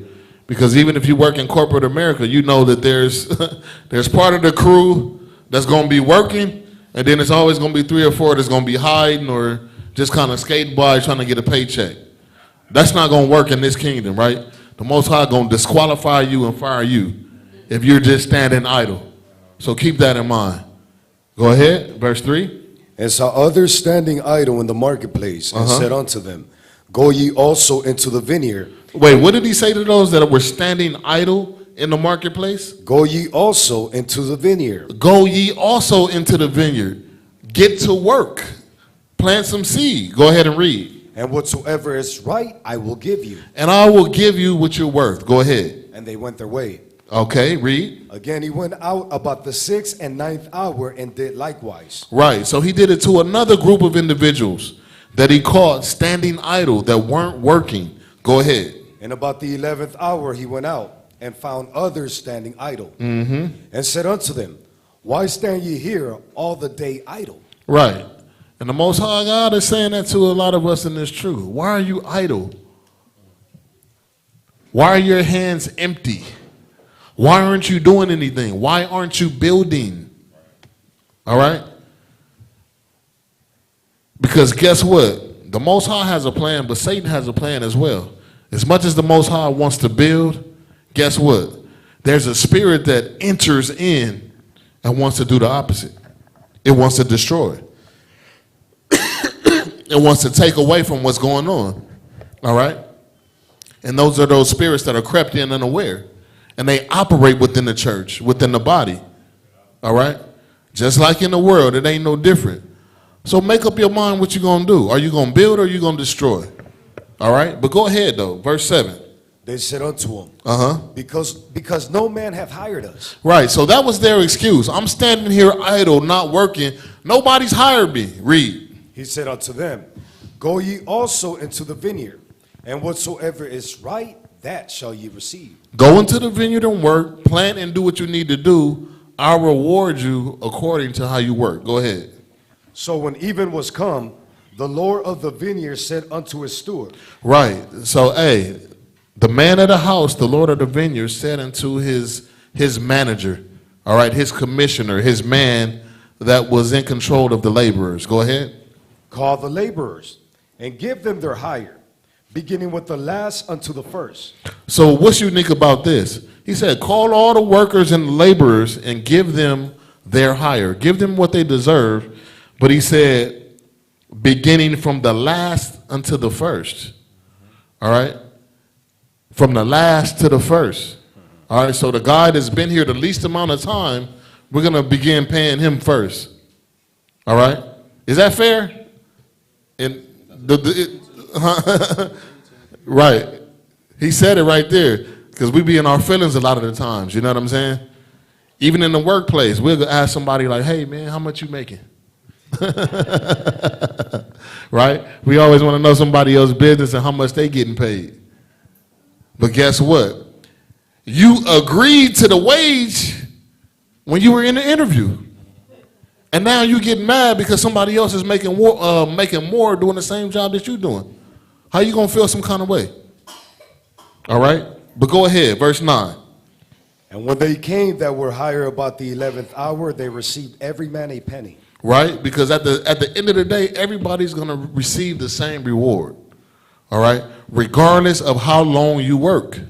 Speaker 1: Because even if you work in corporate America, you know that there's there's part of the crew that's going to be working, and then it's always going to be 3 or 4 that's going to be hiding or just kind of skating by trying to get a paycheck. That's not going to work in this kingdom, right? The Most High going to disqualify you and fire you if you're just standing idle. So keep that in mind. Go ahead, verse 3.
Speaker 3: And saw others standing idle in the marketplace, and said unto them, Go ye also into the vineyard.
Speaker 1: Wait, what did he say to those that were standing idle in the marketplace?
Speaker 3: Go ye also into the vineyard.
Speaker 1: Go ye also into the vineyard. Get to work. Plant some seed. Go ahead and read.
Speaker 3: And whatsoever is right, I will give you.
Speaker 1: And I will give you what you're worth. Go ahead.
Speaker 3: And they went their way.
Speaker 1: Okay, read.
Speaker 3: Again, he went out about the 6th and 9th hour and did likewise.
Speaker 1: Right, so he did it to another group of individuals that he caught standing idle, that weren't working. Go ahead.
Speaker 3: And about the 11th hour he went out and found others standing idle, and said unto them, Why stand ye here all the day idle?
Speaker 1: Right. And the Most High God is saying that to a lot of us in this truth. Why are you idle? Why are your hands empty? Why aren't you doing anything? Why aren't you building? All right? Because guess what? The Most High has a plan, but Satan has a plan as well. As much as the Most High wants to build, guess what? There's a spirit that enters in and wants to do the opposite. It wants to destroy. It wants to take away from what's going on. All right? And those are those spirits that are crept in unaware. And they operate within the church, within the body. All right? Just like in the world, it ain't no different. So make up your mind what you're going to do. Are you going to build or are you going to destroy? All right? But go ahead, though. Verse 7.
Speaker 3: They said unto him, Because no man hath hired us.
Speaker 1: Right. So that was their excuse. I'm standing here idle, not working. Nobody's hired me. Read.
Speaker 3: He said unto them, Go ye also into the vineyard, and whatsoever is right, that shall ye receive.
Speaker 1: Go into the vineyard and work, plant and do what you need to do. I'll reward you according to how you work. Go ahead.
Speaker 3: So when even was come, the Lord of the vineyard said unto his steward.
Speaker 1: Right. So, hey, the man of the house, the Lord of the vineyard, said unto his manager, all right, his commissioner, his man that was in control of the laborers. Go ahead.
Speaker 3: Call the laborers and give them their hire, beginning with the last unto the first.
Speaker 1: So what's unique about this? He said, call all the workers and laborers and give them their hire. Give them what they deserve. But he said, beginning from the last unto the first. All right? From the last to the first. All right, so the guy that's been here the least amount of time, we're going to begin paying him first. All right? Is that fair? And right. He said it right there, because we be in our feelings a lot of the times. You know what I'm saying? Even in the workplace, we'll ask somebody like, hey, man, how much you making? Right? We always want to know somebody else's business and how much they getting paid. But guess what? You agreed to the wage when you were in the interview. And now you get mad because somebody else is making more doing the same job that you're doing. How you going to feel some kind of way? All right? But go ahead, verse 9.
Speaker 3: And when they came that were hired about the 11th hour, they received every man a penny.
Speaker 1: Right? Because at the end of the day, everybody's going to receive the same reward. All right? Regardless of how long you work.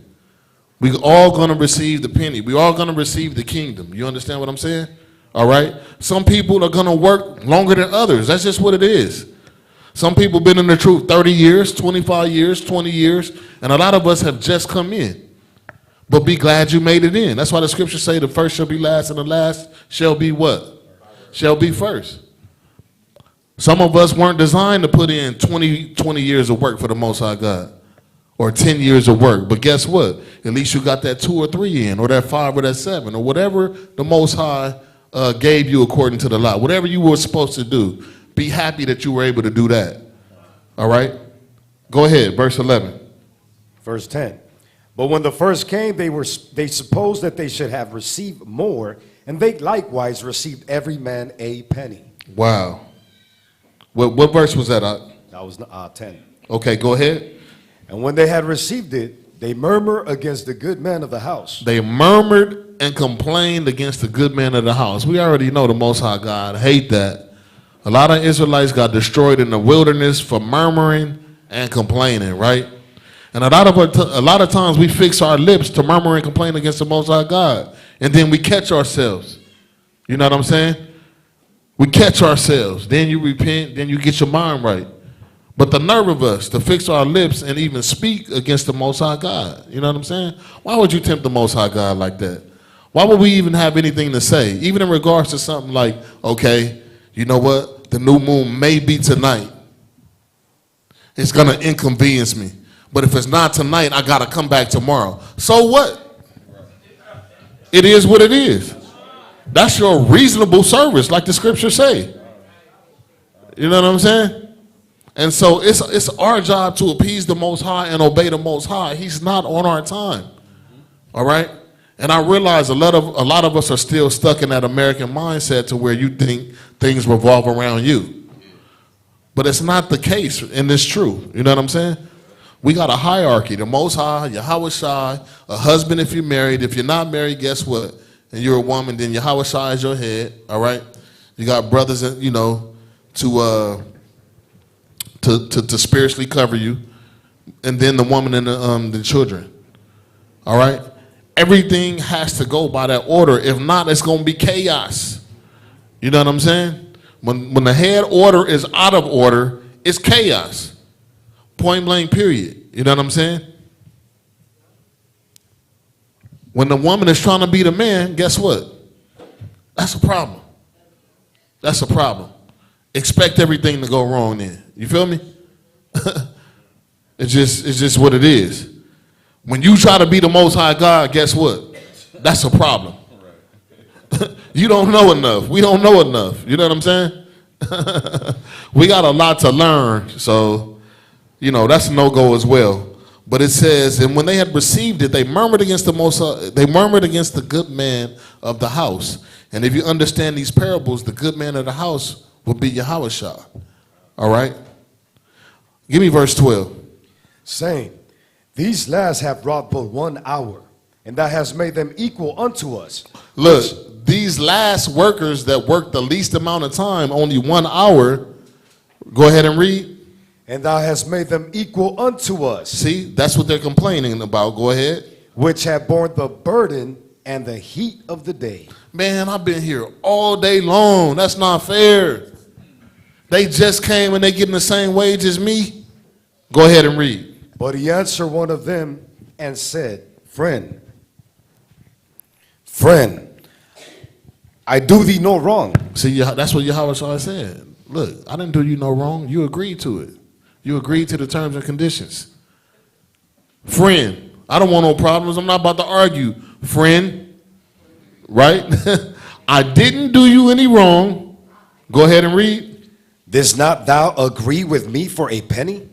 Speaker 1: We all going to receive the penny. We all going to receive the kingdom. You understand what I'm saying? All right? Some people are going to work longer than others. That's just what it is. Some people been in the truth 30 years, 25 years, 20 years, and a lot of us have just come in. But be glad you made it in. That's why the scriptures say the first shall be last and the last shall be what? Shall be first. Some of us weren't designed to put in 20 years of work for the Most High God. Or 10 years of work. But guess what? At least you got that 2 or 3 in, or that 5 or that 7, or whatever the Most High gave you according to the law. Whatever you were supposed to do. Be happy that you were able to do that. All right? Go ahead, verse 11.
Speaker 3: Verse 10. But when the first came, they supposed that they should have received more, and they likewise received every man a penny.
Speaker 1: Wow. What verse was that?
Speaker 3: That was 10.
Speaker 1: Okay, go ahead.
Speaker 3: And when they had received it, they murmured against the good man of the house.
Speaker 1: They murmured and complained against the good man of the house. We already know the Most High God hate that. A lot of Israelites got destroyed in the wilderness for murmuring and complaining, right? And a lot of times we fix our lips to murmur and complain against the Most High God. And then we catch ourselves. You know what I'm saying? We catch ourselves. Then you repent. Then you get your mind right. But the nerve of us to fix our lips and even speak against the Most High God. You know what I'm saying? Why would you tempt the Most High God like that? Why would we even have anything to say? Even in regards to something like, okay, you know what? The new moon may be tonight. It's going to inconvenience me. But if it's not tonight, I got to come back tomorrow. So what? It is what it is. That's your reasonable service, like the scriptures say. You know what I'm saying? And so it's our job to appease the Most High and obey the Most High. He's not on our time. All right? And I realize a lot of us are still stuck in that American mindset to where you think things revolve around you. But it's not the case, and it's true. You know what I'm saying? We got a hierarchy. The Most High, Yahweh Shai, a husband if you're married. If you're not married, guess what? And you're a woman, then Yahweh Shai is your head. All right? You got brothers, you know, to spiritually cover you, and then the woman and the children. All right? Everything has to go by that order. If not, it's going to be chaos. You know what I'm saying? When the head order is out of order, it's chaos. Point blank, period. You know what I'm saying? When the woman is trying to be the man, guess what? That's a problem. That's a problem. Expect everything to go wrong then. You feel me? It's just what it is. When you try to be the Most High God, guess what? That's a problem. You don't know enough. We don't know enough. You know what I'm saying? We got a lot to learn. So, you know, that's a no-go as well. But it says, and when they had received it, they murmured against the good man of the house. And if you understand these parables, the good man of the house will be Yahweh Shai. All right? Give me verse 12.
Speaker 3: Saying, these last have wrought but 1 hour, and thou hast made them equal unto us.
Speaker 1: Look, these last workers that worked the least amount of time, only 1 hour, go ahead and read.
Speaker 3: And thou hast made them equal unto us.
Speaker 1: See, that's what they're complaining about. Go ahead.
Speaker 3: which have borne the burden and the heat of the day.
Speaker 1: Man, I've been here all day long. That's not fair. They just came and they getting the same wage as me. Go ahead and read.
Speaker 3: But he answered one of them and said, Friend, I do thee no wrong.
Speaker 1: See, that's what Yahweh said. Look, I didn't do you no wrong. You agreed to it. You agreed to the terms and conditions. Friend, I don't want no problems. I'm not about to argue. Friend, right? I didn't do you any wrong. Go ahead and read.
Speaker 3: Does not thou agree with me for a penny?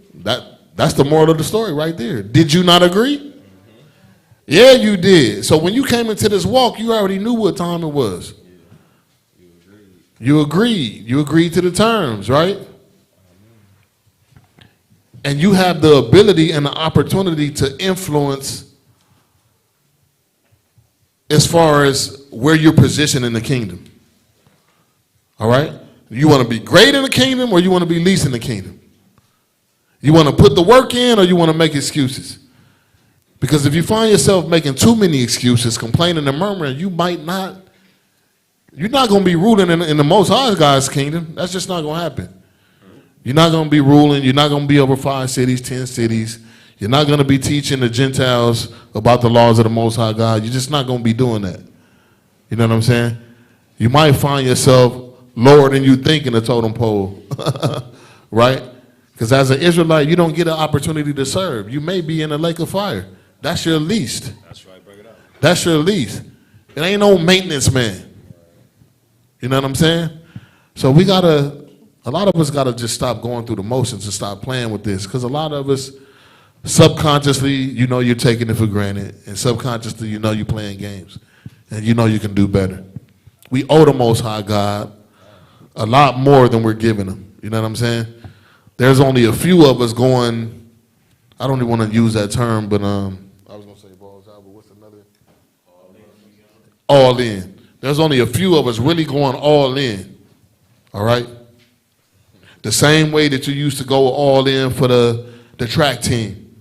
Speaker 1: That's the moral of the story right there. Did you not agree? Yeah, you did. So when you came into this walk, you already knew what time it was. You agreed. You agreed to the terms, right? And you have the ability and the opportunity to influence as far as where you're positioned in the kingdom. All right? You want to be great in the kingdom or you want to be least in the kingdom? You want to put the work in or you want to make excuses? Because if you find yourself making too many excuses, complaining and murmuring, you're not going to be ruling in the Most High God's kingdom. That's just not going to happen. You're not going to be ruling. You're not going to be over 5 cities, 10 cities. You're not going to be teaching the Gentiles about the laws of the Most High God. You're just not going to be doing that. You know what I'm saying? You might find yourself lower than you think in the totem pole, right? Because as an Israelite, you don't get an opportunity to serve. You may be in a lake of fire. That's your least.
Speaker 3: That's right, bring it up.
Speaker 1: That's your least. It ain't no maintenance man. You know what I'm saying? So a lot of us got to just stop going through the motions and stop playing with this. Because a lot of us, subconsciously, you know you're taking it for granted. And subconsciously, you know you're playing games. And you know you can do better. We owe the Most High God a lot more than we're giving him. You know what I'm saying? There's only a few of us going, I don't even want to use that term, but I was going to say balls out, but what's another? All in. There's only a few of us really going all in. All right? The same way that you used to go all in for the track team,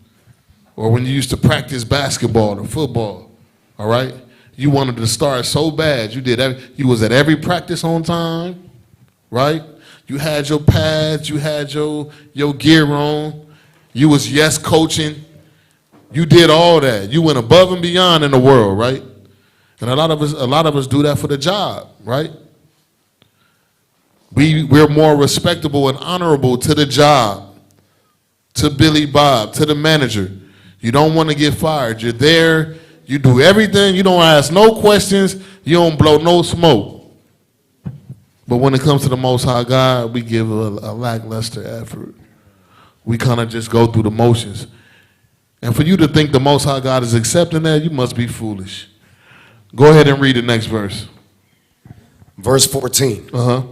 Speaker 1: or when you used to practice basketball or football. All right? You wanted to start so bad. You was at every practice on time, right? You had your pads, you had your gear on. You was yes coaching. You did all that. You went above and beyond in the world, right? And a lot of us do that for the job, right? We're more respectable and honorable to the job, to Billy Bob, to the manager. You don't want to get fired. You're there. You do everything. You don't ask no questions. You don't blow no smoke. But when it comes to the Most High God, we give a lackluster effort. We kind of just go through the motions. And for you to think the Most High God is accepting that, you must be foolish. Go ahead and read the next verse.
Speaker 3: Verse 14.
Speaker 1: Uh-huh.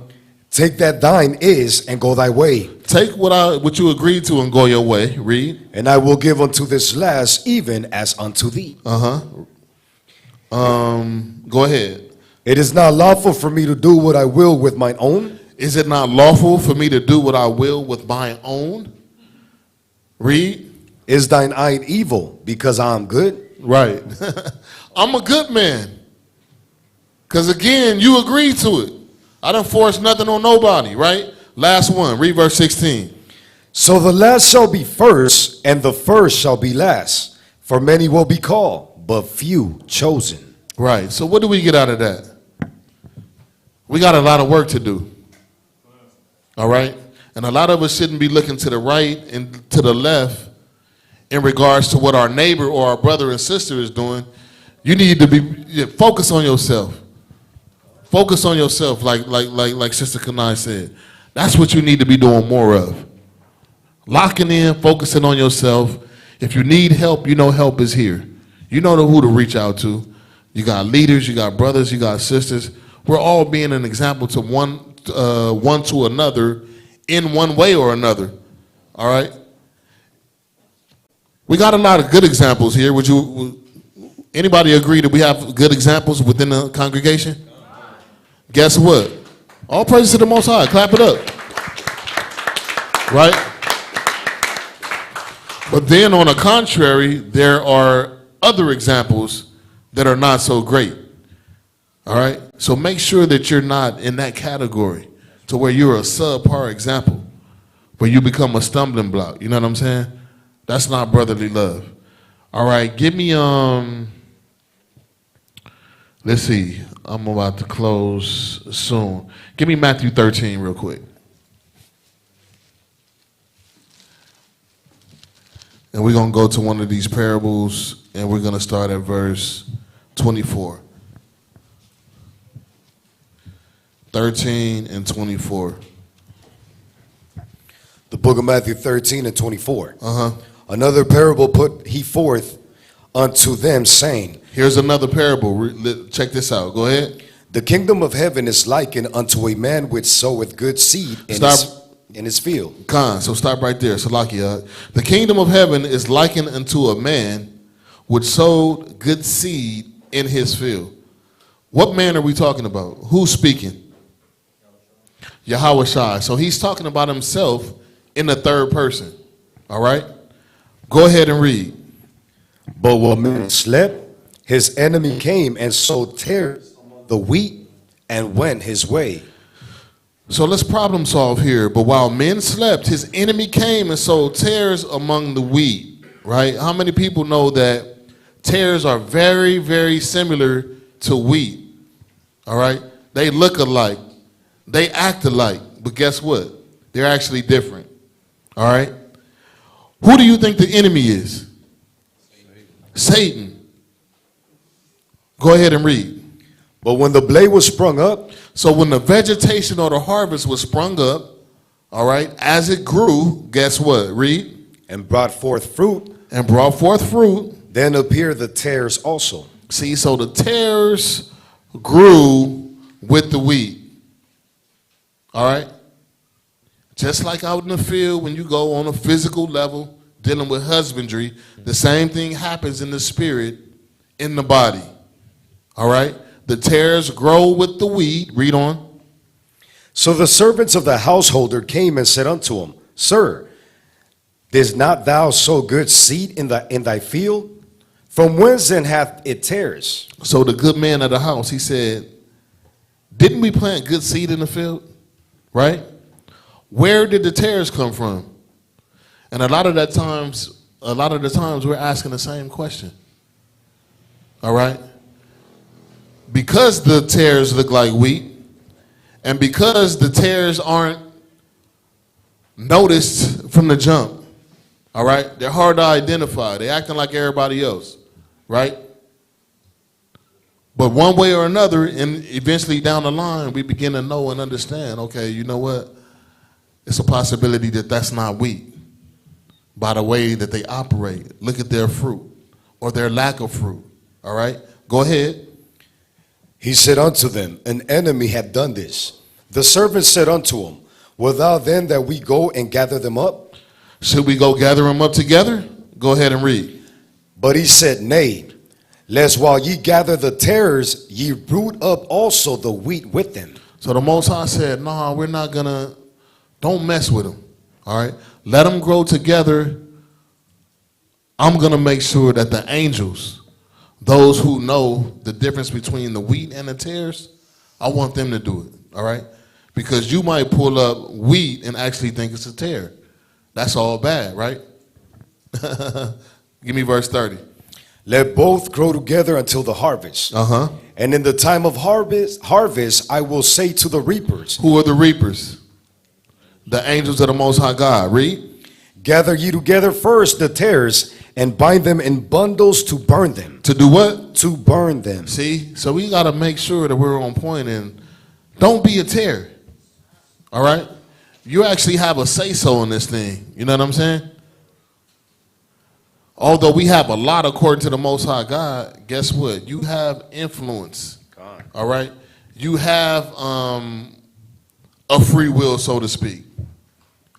Speaker 3: Take that thine is and go thy way.
Speaker 1: Take what you agreed to and go your way. Read.
Speaker 3: And I will give unto this last even as unto thee.
Speaker 1: Uh-huh. Go ahead.
Speaker 3: It is not lawful for me to do what I will with mine own.
Speaker 1: Is it not lawful for me to do what I will with mine own? Read.
Speaker 3: Is thine eye evil because I am good?
Speaker 1: Right. I'm a good man. Because again, you agreed to it. I don't force nothing on nobody, right? Last one. Read verse 16.
Speaker 3: So the last shall be first, and the first shall be last. For many will be called, but few chosen.
Speaker 1: Right. So what do we get out of that? We got a lot of work to do. All right? And a lot of us shouldn't be looking to the right and to the left in regards to what our neighbor or our brother and sister is doing. You need to be focus on yourself. Focus on yourself, like Sister Kanai said. That's what you need to be doing more of. Locking in, focusing on yourself. If you need help, you know help is here. You know who to reach out to. You got leaders, you got brothers, you got sisters. We're all being an example to one to another in one way or another. All right? We got a lot of good examples here. Anybody agree that we have good examples within the congregation? Guess what? All praise to the Most High. Clap it up. Right? But then on the contrary, there are other examples that are not so great. All right? So make sure that you're not in that category to where you're a subpar example, where you become a stumbling block. You know what I'm saying? That's not brotherly love. All right, give me, let's see. I'm about to close soon. Give me Matthew 13 real quick. And we're going to go to one of these parables, and we're going to start at verse 24. 13 and 24.
Speaker 3: The book of Matthew 13 and 24.
Speaker 1: Uh-huh.
Speaker 3: Another parable put he forth unto them, saying,
Speaker 1: Here's another parable. Check this out. Go ahead.
Speaker 3: The kingdom of heaven is likened unto a man which soweth good seed in his field.
Speaker 1: Khan, so stop right there. Salakia. The kingdom of heaven is likened unto a man which sowed good seed in his field. What man are we talking about? Who's speaking? Yahweh Shai. So he's talking about himself in the third person. All right? Go ahead and read.
Speaker 3: But when man slept, his enemy came and sowed tares among the wheat and went his way.
Speaker 1: So let's problem solve here. But while men slept, his enemy came and sowed tares among the wheat. Right? How many people know that tares are very, very similar to wheat? All right? They look alike. They act alike. But guess what? They're actually different. All right? Who do you think the enemy is? Satan. Go ahead and read.
Speaker 3: But when the blade was sprung up,
Speaker 1: so when the vegetation or the harvest was sprung up, all right, as it grew, guess what? Read.
Speaker 3: And brought forth fruit.
Speaker 1: And brought forth fruit.
Speaker 3: Then appeared the tares also.
Speaker 1: See, so the tares grew with the wheat. All right? Just like out in the field when you go on a physical level dealing with husbandry, the same thing happens in the spirit, in the body. All right? The tares grow with the wheat. Read on.
Speaker 3: So the servants of the householder came and said unto him, Sir, didst not thou sow good seed in thy field? From whence then hath it tares?
Speaker 1: So the good man of the house, he said, didn't we plant good seed in the field? Right? Where did the tares come from? And a lot of the times we're asking the same question. All right? Because the tares look like wheat, and because the tares aren't noticed from the jump, all right? They're hard to identify. They're acting like everybody else, right? But one way or another, and eventually down the line, we begin to know and understand, okay, you know what? It's a possibility that that's not wheat by the way that they operate. Look at their fruit or their lack of fruit, all right? Go ahead.
Speaker 3: He said unto them, An enemy hath done this. The servant said unto him, Wilt thou then that we go and gather them up?
Speaker 1: Should we go gather them up together? Go ahead and read.
Speaker 3: But he said, Nay, lest while ye gather the tares, ye root up also the wheat with them.
Speaker 1: So the Most High said, no, we're not don't mess with them, all right? Let them grow together. I'm going to make sure that the angels, those who know the difference between the wheat and the tares, I want them to do it, all right? Because you might pull up wheat and actually think it's a tare. That's all bad, right? Give me verse 30.
Speaker 3: Let both grow together until the harvest.
Speaker 1: Uh-huh.
Speaker 3: And in the time of harvest, I will say to the reapers.
Speaker 1: Who are the reapers? The angels of the Most High God. Read.
Speaker 3: Gather ye together first the tares and bind them in bundles to burn them.
Speaker 1: To do what?
Speaker 3: To burn them.
Speaker 1: See? So we got to make sure that we're on point and don't be a tare. All right? You actually have a say-so in this thing. You know what I'm saying? Although we have a lot according to the Most High God, guess what? You have influence. All right? You have a free will, so to speak.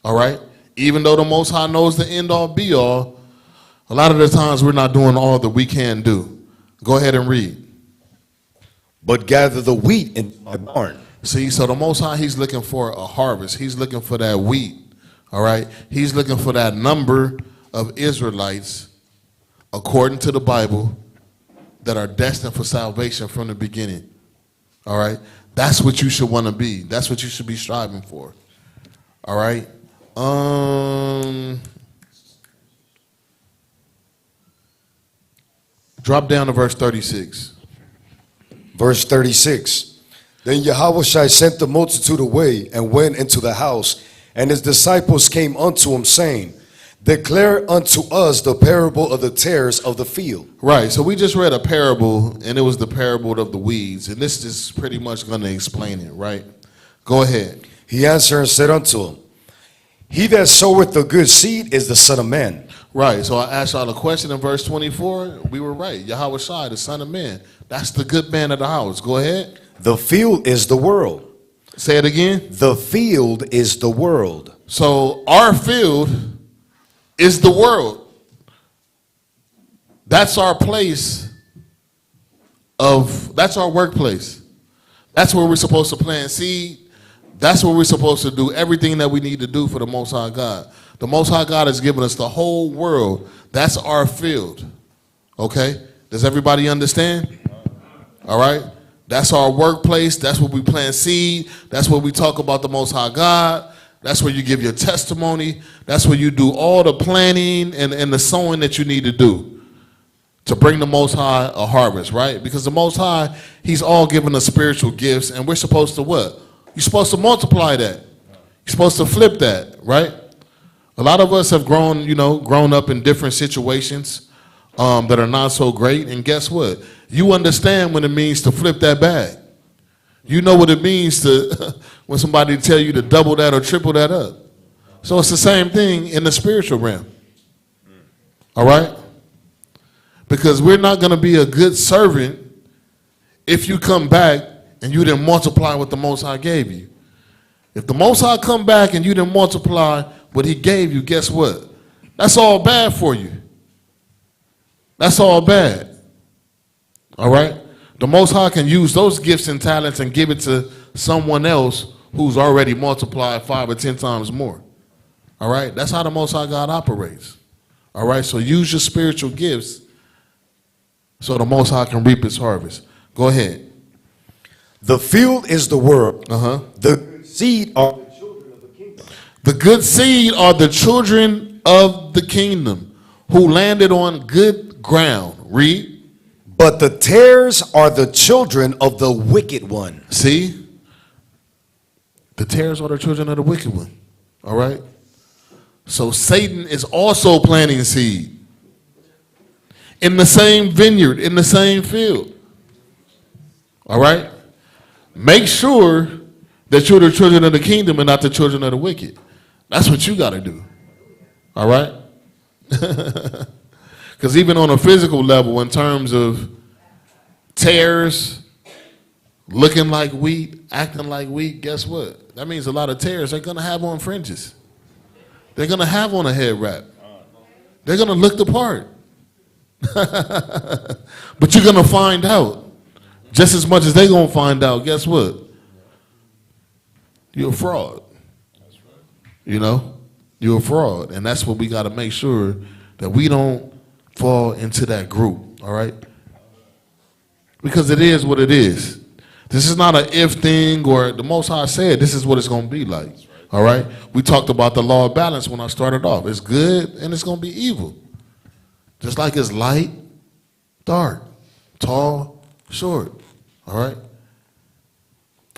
Speaker 1: All right? Even though the Most High knows the end-all, be-all, a lot of the times we're not doing all that we can do. Go ahead and read.
Speaker 3: But gather the wheat in my barn.
Speaker 1: See, so the Most High, he's looking for a harvest. He's looking for that wheat. All right? He's looking for that number of Israelites according to the Bible, that are destined for salvation from the beginning. All right? That's what you should want to be. That's what you should be striving for. All right? Drop down to verse 36.
Speaker 3: Verse 36. Then Yahushua sent the multitude away and went into the house, and his disciples came unto him, saying, Declare unto us the parable of the tares of the field.
Speaker 1: Right, so we just read a parable, and it was the parable of the weeds, and this is pretty much going to explain it, right? Go ahead.
Speaker 3: He answered and said unto him, He that soweth the good seed is the Son of Man.
Speaker 1: Right, so I asked y'all a question in verse 24. We were right. Yahweh Shai, the Son of Man. That's the good man of the house. Go ahead.
Speaker 3: The field is the world.
Speaker 1: Say it again.
Speaker 3: The field is the world.
Speaker 1: So our field is the world. That's our place that's our workplace. That's where we're supposed to plant seed. That's where we're supposed to do everything that we need to do for the Most High God. The Most High God has given us the whole world. That's our field. Okay? Does everybody understand? All right? That's our workplace. That's where we plant seed. That's where we talk about the Most High God. That's where you give your testimony. That's where you do all the planning and the sowing that you need to do to bring the Most High a harvest, right? Because the Most High, He's all given us spiritual gifts, and we're supposed to what? You're supposed to multiply that. You're supposed to flip that, right? A lot of us have grown up in different situations that are not so great, and guess what? You understand what it means to flip that bag. You know what it means to when somebody tell you to double that or triple that up. So it's the same thing in the spiritual realm. All right? Because we're not going to be a good servant if you come back and you didn't multiply what the Most High gave you. If the Most High come back and you didn't multiply what He gave you, guess what? That's all bad for you. That's all bad. All right? The Most High can use those gifts and talents and give it to someone else who's already multiplied 5 or 10 times more. All right? That's how the Most High God operates. All right? So use your spiritual gifts so the Most High can reap His harvest. Go ahead.
Speaker 3: The field is the world. The seed are the children of the kingdom.
Speaker 1: The good seed are the children of the kingdom who landed on good ground. Read.
Speaker 3: But the tares are the children of the wicked one.
Speaker 1: See? The tares are the children of the wicked one. All right? So Satan is also planting seed in the same vineyard, in the same field. All right? Make sure that you're the children of the kingdom and not the children of the wicked. That's what you got to do. All right? Because even on a physical level, in terms of tares, looking like wheat, acting like wheat, guess what? That means a lot of tares they're going to have on fringes. They're going to have on a head wrap. They're going to look the part. But you're going to find out. Just as much as they're going to find out, guess what? You're a fraud. You know? You're a fraud. And that's what we got to make sure that we don't fall into that group, all right? Because it is what it is. This is not an if thing or the Most High said this is what it's going to be like, all right? We talked about the law of balance when I started off. It's good and it's going to be evil. Just like it's light, dark, tall, short, all right?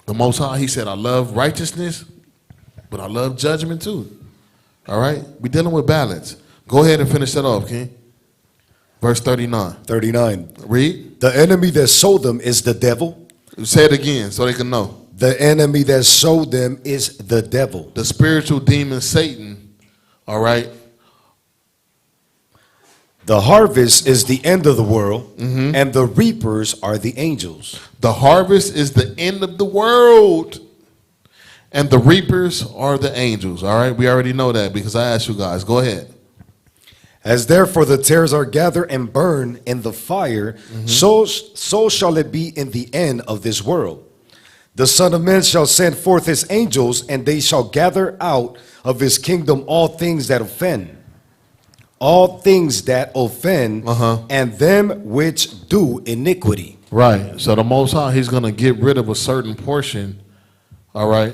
Speaker 1: The Most High, He said, I love righteousness, but I love judgment too, all right? We're dealing with balance. Go ahead and finish that off, King. Verse 39.
Speaker 3: 39.
Speaker 1: Read.
Speaker 3: The enemy that sowed them is the devil.
Speaker 1: Say it again so they can know.
Speaker 3: The enemy that sowed them is the devil.
Speaker 1: The spiritual demon Satan, all right?
Speaker 3: The harvest is the end of the world, and the reapers are the angels.
Speaker 1: The harvest is the end of the world, and the reapers are the angels, all right? We already know that because I asked you guys. Go ahead.
Speaker 3: As therefore the tares are gathered and burned in the fire, so shall it be in the end of this world. The Son of Man shall send forth his angels, and they shall gather out of his kingdom all things that offend, all things that offend,
Speaker 1: Uh-huh.
Speaker 3: and them which do iniquity.
Speaker 1: Right. So the Most High, he's going to get rid of a certain portion, all right,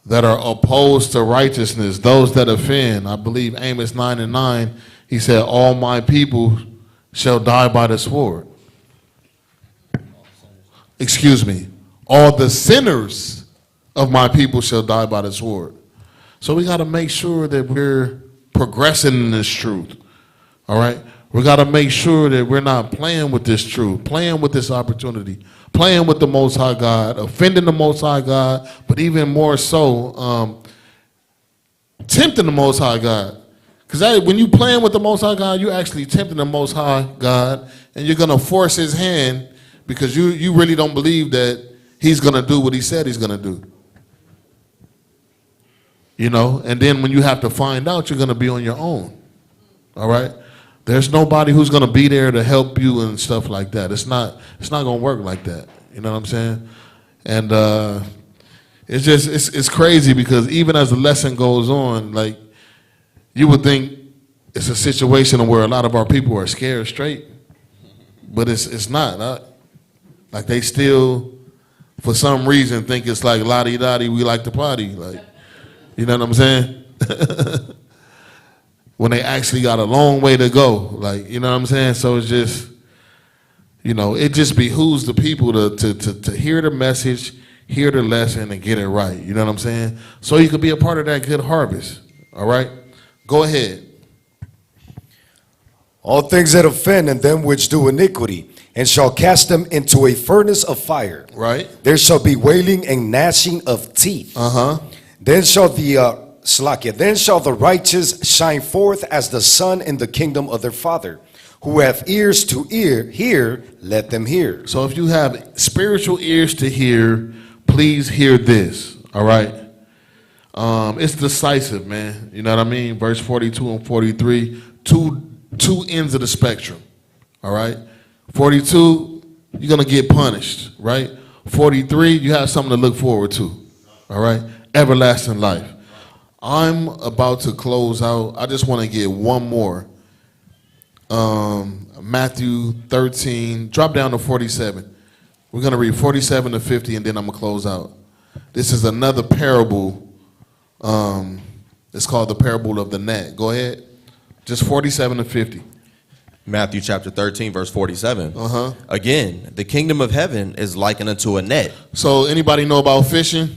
Speaker 1: that are opposed to righteousness, those that offend. I believe Amos 9:9, he said, all my people shall die by the sword. Excuse me. All the sinners of my people shall die by the sword. So we got to make sure that we're progressing in this truth, all right? We got to make sure that we're not playing with this truth, playing with this opportunity, playing with the Most High God, offending the Most High God, but even more so, tempting the Most High God. Because when you playing with the Most High God, you actually tempting the Most High God, and you're going to force his hand because you really don't believe that he's going to do what he said he's going to do. You know, and then when you have to find out, you're going to be on your own, all right? There's nobody who's going to be there to help you and stuff like that. It's not going to work like that. You know what I'm saying? And it's crazy because even as the lesson goes on, like, you would think it's a situation where a lot of our people are scared straight, but it's not. Like, they still, for some reason, think it's like la-di-da-di, we like to party. Like, you know what I'm saying? When they actually got a long way to go. Like, you know what I'm saying? So it's just, you know, it just behooves the people to hear the message, hear the lesson, and get it right. You know what I'm saying? So you could be a part of that good harvest. All right? Go ahead.
Speaker 3: All things that offend, and them which do iniquity, and shall cast them into a furnace of fire.
Speaker 1: Right?
Speaker 3: There shall be wailing and gnashing of teeth.
Speaker 1: Uh-huh.
Speaker 3: Then shall then shall the righteous shine forth as the sun in the kingdom of their Father. Who have ears to hear, let them hear.
Speaker 1: So if you have spiritual ears to hear, please hear this. All right? It's decisive, man. You know what I mean? Verse 42 and 43, two ends of the spectrum. All right? 42, you're going to get punished, right? 43, you have something to look forward to. All right? Everlasting life. I'm about to close out. I just want to get one more. Matthew 13, drop down to 47. We're going to read 47 to 50, and then I'm going to close out. This is another parable. It's called the parable of the net. Go ahead. Just 47 to 50.
Speaker 2: Matthew chapter 13, verse 47.
Speaker 1: Uh-huh.
Speaker 2: Again, the kingdom of heaven is likened unto a net.
Speaker 1: So anybody know about fishing?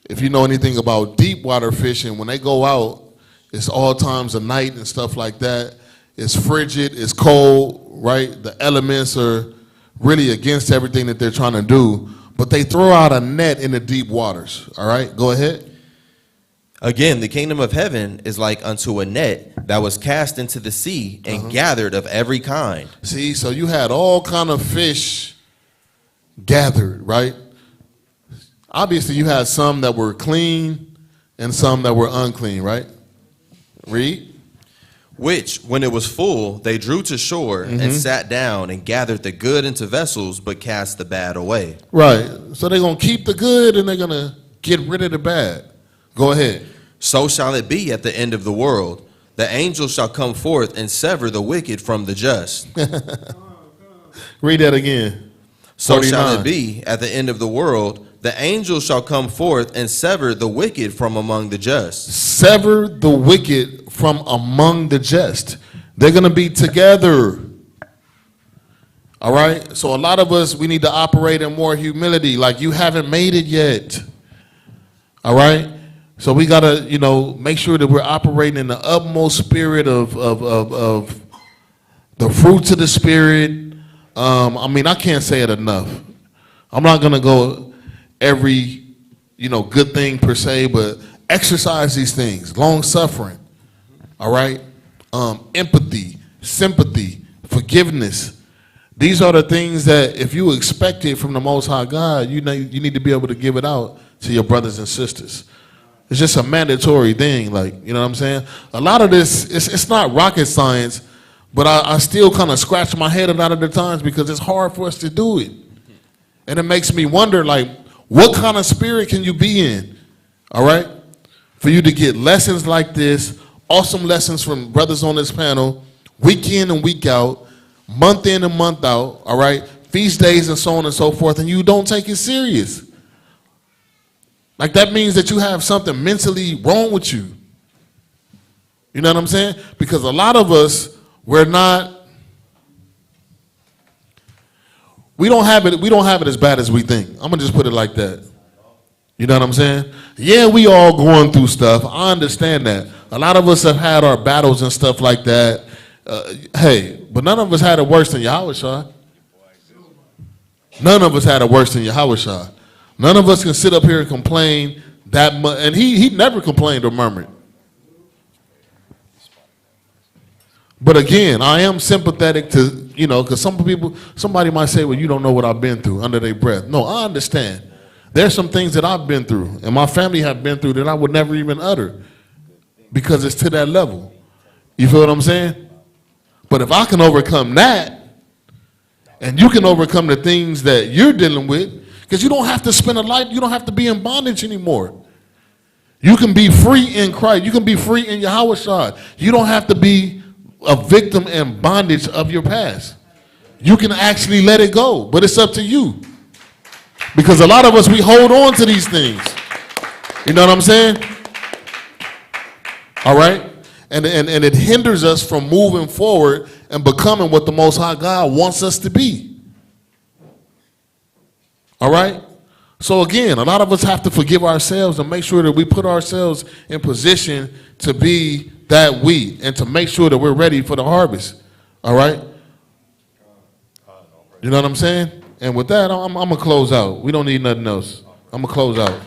Speaker 1: If you know anything about deep water fishing, when they go out, it's all times of night and stuff like that. It's frigid, it's cold, right? The elements are really against everything that they're trying to do. But they throw out a net in the deep waters, all right? Go ahead.
Speaker 2: Again, the kingdom of heaven is like unto a net that was cast into the sea and gathered of every kind.
Speaker 1: See, so you had all kind of fish gathered, right? Obviously, you had some that were clean and some that were unclean, right? Read.
Speaker 2: Which, when it was full, they drew to shore and sat down and gathered the good into vessels, but cast the bad away.
Speaker 1: Right. So they're going to keep the good and they're going to get rid of the bad. Go ahead.
Speaker 2: So shall it be at the end of the world. The angels shall come forth and sever the wicked from the just.
Speaker 1: Read that again.
Speaker 2: So shall
Speaker 1: 49.
Speaker 2: it be at the end of the world. The angels shall come forth and sever the wicked from among the just.
Speaker 1: Sever the wicked from among the just. They're going to be together. All right? So a lot of us, we need to operate in more humility, like you haven't made it yet. All right? So we got to, make sure that we're operating in the utmost spirit of the fruits of the Spirit. I can't say it enough. I'm not going to go every, good thing per se, but exercise these things. Long suffering, all right? Empathy, sympathy, forgiveness. These are the things that if you expect it from the Most High God, you need to be able to give it out to your brothers and sisters. It's just a mandatory thing, you know what I'm saying? A lot of this, it's not rocket science, but I still kind of scratch my head a lot of the times because it's hard for us to do it. And it makes me wonder, what kind of spirit can you be in, all right, for you to get lessons like this awesome lessons from brothers on this panel, week in and week out, month in and month out, all right? Feast days and so on and so forth, and you don't take it serious. Like that means that you have something mentally wrong with you. You know what I'm saying? Because a lot of us, we don't have it as bad as we think. I'm gonna just put it like that. You know what I'm saying? Yeah, we all going through stuff. I understand that. A lot of us have had our battles and stuff like that. Hey, but none of us had it worse than Yahushua. None of us had it worse than Yahushua. None of us can sit up here and complain that much. And he never complained or murmured. But again, I am sympathetic to, because somebody might say, well, you don't know what I've been through under their breath. No, I understand. There's some things that I've been through and my family have been through that I would never even utter because it's to that level. You feel what I'm saying? But if I can overcome that and you can overcome the things that you're dealing with, because you don't have to spend a life, you don't have to be in bondage anymore. You can be free in Christ. You can be free in Yahushua. You don't have to be a victim and bondage of your past. You can actually let it go, but it's up to you. Because a lot of us, we hold on to these things. You know what I'm saying? All right? And it hinders us from moving forward and becoming what the Most High God wants us to be. All right? So again, a lot of us have to forgive ourselves and make sure that we put ourselves in position to be that wheat and to make sure that we're ready for the harvest. All right? You know what I'm saying? And with that, I'm going to close out. We don't need nothing else. I'm going to close out.